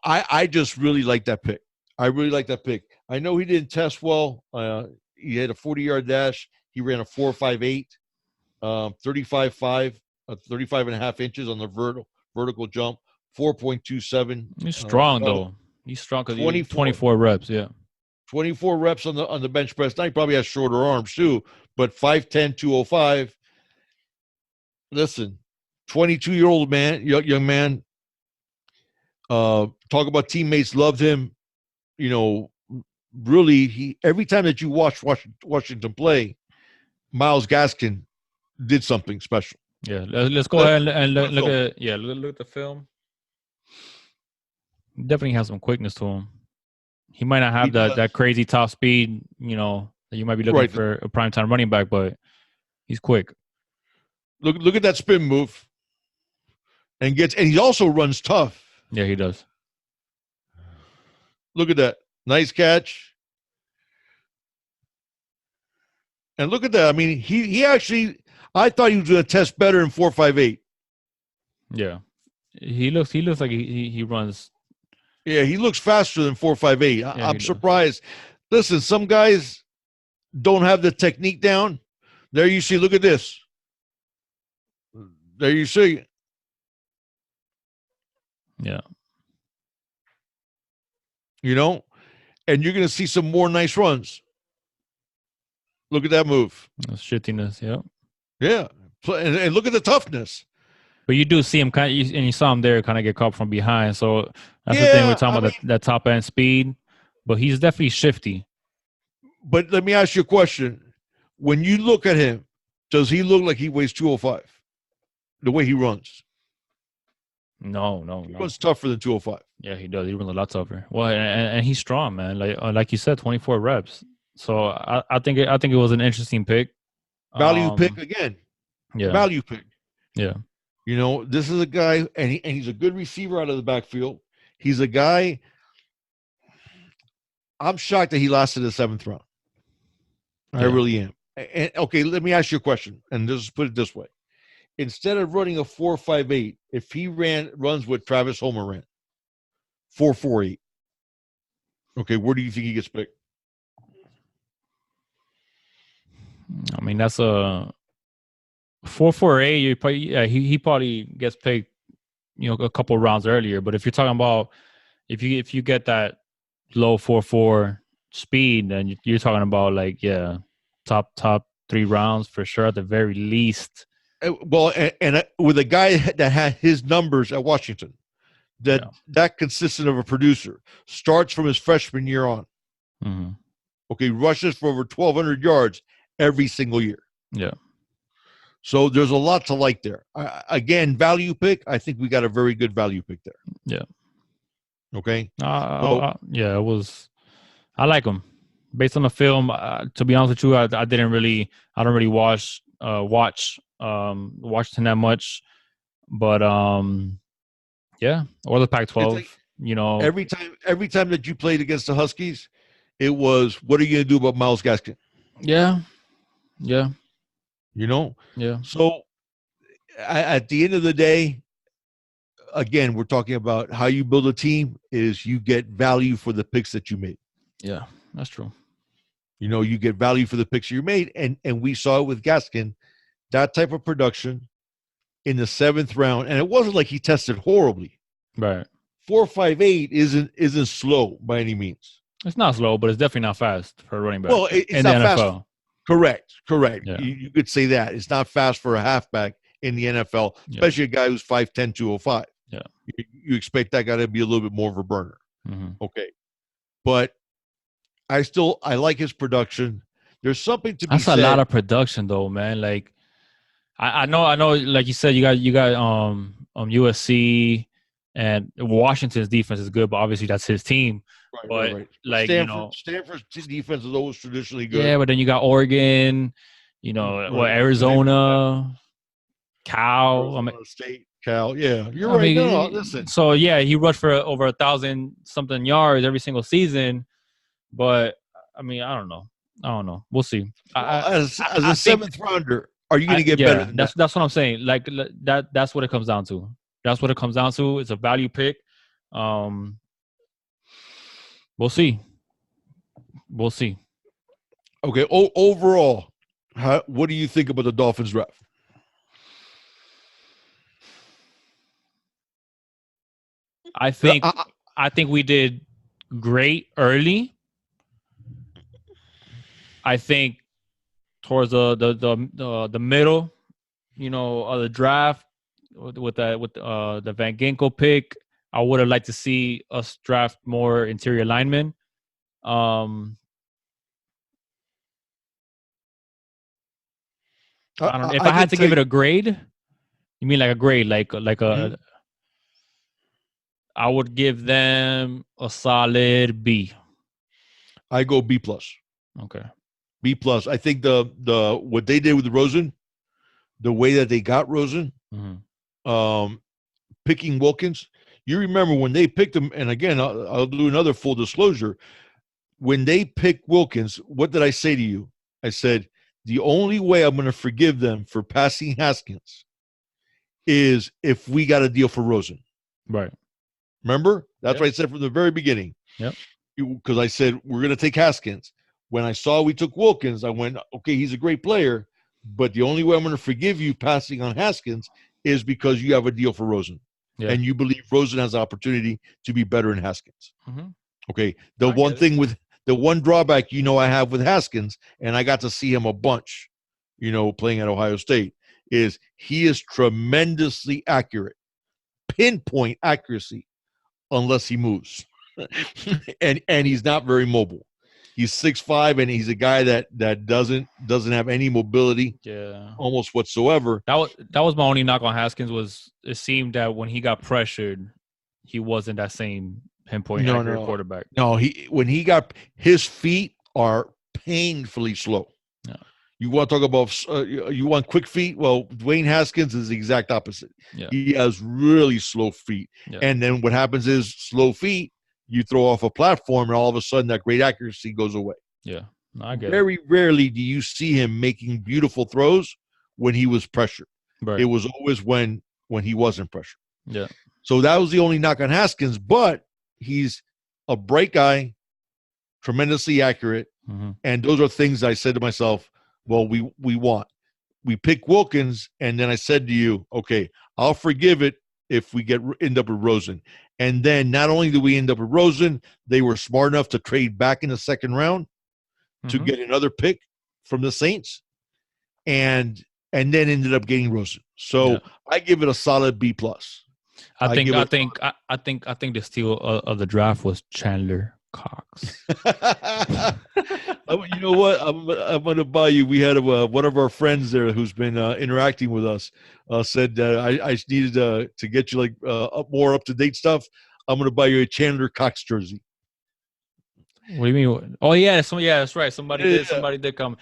B: I just really like that pick. I really like that pick. I know he didn't test well. He had a 40-yard dash. He ran a 4.58, 35.5, 35.5 inches on the vertical jump, 4.27.
A: He's strong though. He's strong because he 24 reps. Yeah,
B: 24 reps on the bench press. Now he probably has shorter arms too, but 5'10", 205. Listen, 22-year-old man, young man. Talk about teammates loved him. Really, every time that you watch Washington play, Myles Gaskin did something special.
A: Yeah, let's go ahead and look at the film. He definitely has some quickness to him. He might not have that crazy top speed, that you might be looking for a primetime running back, but he's quick.
B: Look at that spin move, and he also runs tough.
A: Yeah, he does.
B: Look at that. Nice catch. And look at that. I mean, he actually, I thought he was going to test better in 4.58.
A: Yeah. He looks like he runs.
B: Yeah, he looks faster than 4.58. Yeah, I'm surprised. Listen, some guys don't have the technique down. There you see, look at this. There you see.
A: Yeah.
B: And you're going to see some more nice runs. Look at that move.
A: That's shittiness, yeah.
B: Yeah. And look at the toughness.
A: But you do see him and you saw him there kind of get caught from behind. So that's the thing we're talking about, that top end speed. But he's definitely shifty.
B: But let me ask you a question. When you look at him, does he look like he weighs 205? The way he runs?
A: No.
B: He runs tougher than 205.
A: Yeah, he does. He runs a lot tougher. Well, and he's strong, man. Like you said, 24 reps. So I think it was an interesting pick.
B: Value pick again.
A: Yeah.
B: Value pick.
A: Yeah.
B: This is a guy, and he's a good receiver out of the backfield. He's a guy. I'm shocked that he lasted the 7th round. I really am. And okay, let me ask you a question, and just put it this way: instead of running a 4.58, if he runs what Travis Homer ran, 4.48. Okay, where do you think he gets picked?
A: I mean, that's a 4.48. You probably, he probably gets picked, a couple rounds earlier. But if you're talking about if you get that low 4.4 speed, then you're talking about top 3 rounds for sure at the very least.
B: Well, and with a guy that had his numbers at Washington, that consistent of a producer, starts from his freshman year on.
A: Mm-hmm.
B: Okay, rushes for over 1,200 yards every single year.
A: Yeah.
B: So there's a lot to like there. Again, value pick. I think we got a very good value pick there.
A: Yeah.
B: Okay.
A: It was. I like him based on the film. To be honest with you, I don't really watch Washington that much, but or the Pac-12.
B: Like, every time that you played against the Huskies, it was, what are you going to do about Myles Gaskin?
A: Yeah.
B: Yeah. So at the end of the day, again, we're talking about how you build a team is you get value for the picks that you made.
A: Yeah, that's true.
B: You get value for the picks you made. And we saw it with Gaskin, that type of production in the 7th round. And it wasn't like he tested horribly.
A: Right.
B: 4.58 isn't slow by any means.
A: It's not slow, but it's definitely not fast for a running back.
B: Well, it's
A: in
B: not
A: the
B: NFL. Fast. Correct.
A: Yeah.
B: You could say that. It's not fast for a halfback in the NFL, especially a guy who's 5'10", 205.
A: Yeah.
B: You expect that guy to be a little bit more of a burner.
A: Mm-hmm.
B: Okay. But I like his production. There's something to be said.
A: That's a lot of production though, man. Like I know, like you said, you got USC and Washington's defense is good, but obviously that's his team. Right. Like
B: Stanford's defense is always traditionally good.
A: Yeah, but then you got Oregon, Arizona, Cal,
B: Arizona State, Cal. Yeah, you're right.
A: I mean,
B: no, listen.
A: So he rushed for over 1,000 something yards every single season, but I mean, I don't know. We'll see.
B: As a 7th rounder, are you going to get better than that?
A: That's what I'm saying. Like that's what it comes down to. It's a value pick. We'll see.
B: Okay. Overall, what do you think about the Dolphins draft?
A: I think we did great early. I think towards the middle, of the draft with the Van Ginkel pick, I would have liked to see us draft more interior linemen. I don't know if I had to give it a grade. You mean like a grade, like a? I would give them a solid B.
B: I go B+.
A: Okay.
B: B+. I think the what they did with Rosen, the way that they got Rosen, picking Wilkins. You remember when they picked him, and again, I'll do another full disclosure. When they picked Wilkins, what did I say to you? I said, the only way I'm going to forgive them for passing Haskins is if we got a deal for Rosen.
A: Right.
B: Remember? That's what I said from the very beginning.
A: Yep.
B: Because I said, we're going to take Haskins. When I saw we took Wilkins, I went, okay, he's a great player, but the only way I'm going to forgive you passing on Haskins is because you have a deal for Rosen. Yeah. And you believe Rosen has an opportunity to be better than Haskins. Mm-hmm. Okay. The one drawback, I have with Haskins, and I got to see him a bunch, playing at Ohio State, is he is tremendously accurate. Pinpoint accuracy, unless he moves. and he's not very mobile. He's 6'5", and he's a guy that doesn't have any mobility, almost whatsoever.
A: That was my only knock on Haskins. Was it seemed that when he got pressured, he wasn't that same pinpoint accurate quarterback.
B: No, his feet are painfully slow. Yeah. You want to talk about you want quick feet? Well, Dwayne Haskins is the exact opposite. Yeah. He has really slow feet, and then what happens is slow feet. You throw off a platform, and all of a sudden, that great accuracy goes away.
A: Yeah, I get
B: Very rarely do you see him making beautiful throws when he was pressured.
A: Right.
B: It was always when he wasn't pressured.
A: Yeah.
B: So that was the only knock on Haskins, but he's a bright guy, tremendously accurate, and those are things I said to myself, well, we want. We pick Wilkins, and then I said to you, okay, I'll forgive it if we end up with Rosen. And then not only do we end up with Rosen, they were smart enough to trade back in the second round to get another pick from the Saints, and then ended up getting Rosen. So I give it a solid B+.
A: I think the steal of the draft was Chandler Cox.
B: You know what? I'm going to buy you. We had one of our friends there who's been interacting with us said that I needed to get you like more up to date stuff. I'm going to buy you a Chandler Cox jersey.
A: What do you mean? Oh yeah, that's right. Somebody did come.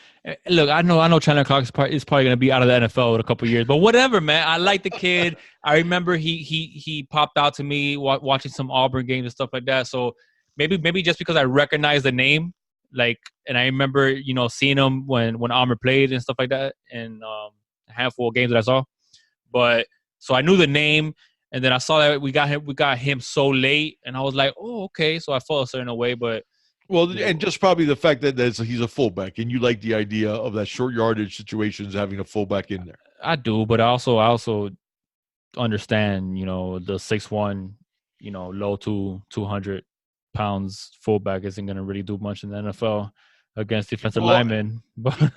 A: Look, I know Chandler Cox is probably going to be out of the NFL in a couple of years, but whatever, man. I like the kid. I remember he popped out to me watching some Auburn games and stuff like that. So maybe just because I recognize the name, like, and I remember seeing him when Auburn played and stuff like that, and a handful of games that I saw. But so I knew the name. And then I saw that we got him so late, and I was like, oh, okay. So I felt a certain way, but.
B: Well, and just probably the fact that he's a fullback, and you like the idea of that short yardage situations having a fullback in there.
A: I do, but I also understand, the 6'1", low 200 pounds fullback isn't going to really do much in the NFL against defensive linemen. But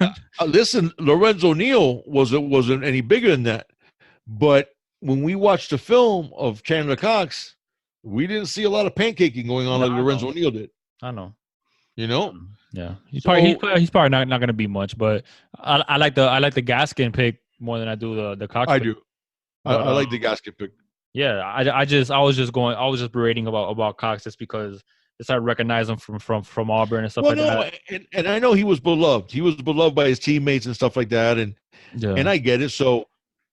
B: listen, Lorenzo Neal wasn't any bigger than that, but when we watched the film of Chandler Cox, we didn't see a lot of pancaking going on like Lorenzo Neal did.
A: I know.
B: Yeah,
A: he's probably not going to be much, but I like the Gaskin pick more than I do the Cox.
B: I
A: pick.
B: Do. I like the Gaskin pick.
A: Yeah, I was just berating about Cox just because I recognize him from Auburn and stuff that.
B: And I know he was beloved. He was beloved by his teammates and stuff like that, and I get it. So,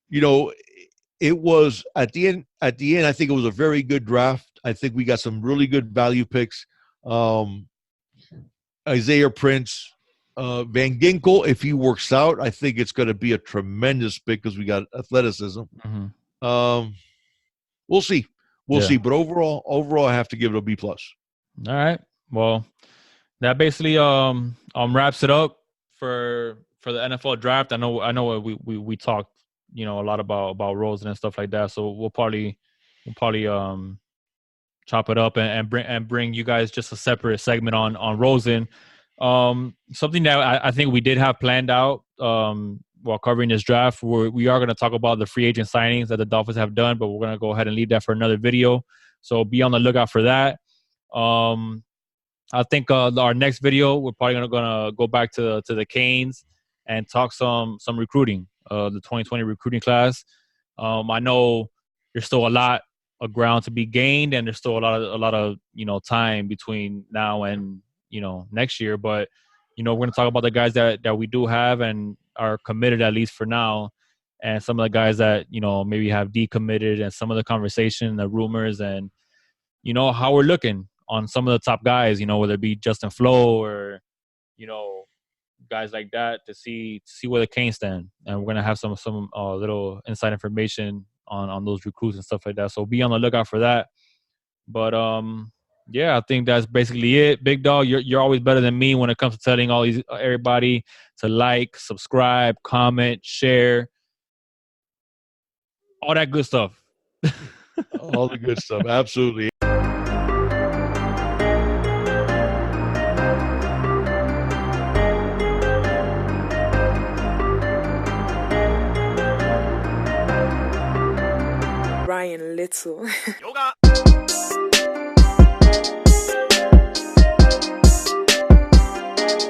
B: it was at the end. I think it was a very good draft. I think we got some really good value picks. Isaiah Prince, Van Ginkel, if he works out, I think it's going to be a tremendous pick because we got athleticism. We'll see. We'll see. But overall, I have to give it a B+.
A: All right. Well, that basically wraps it up for the NFL draft. I know we talked a lot about Rosen and stuff like that. So we'll probably chop it up and bring you guys just a separate segment on Rosen. Something that I think we did have planned out while covering this draft. We are going to talk about the free agent signings that the Dolphins have done, but we're going to go ahead and leave that for another video. So be on the lookout for that. I think our next video, we're probably gonna go back to the Canes and talk some recruiting, the 2020 recruiting class. I know there's still a lot of ground to be gained, and there's still a lot of time between now and next year. But we're gonna talk about the guys that we do have and are committed, at least for now, and some of the guys that maybe have decommitted, and some of the conversation, the rumors, and how we're looking on some of the top guys, whether it be Justin Flo or, guys like that, to see where the Canes stand. And we're going to have some little inside information on those recruits and stuff like that. So be on the lookout for that. But, I think that's basically it. Big Dog, you're always better than me when it comes to telling everybody to like, subscribe, comment, share, all that good stuff.
B: All the good stuff. Absolutely.
C: Little. Yoga.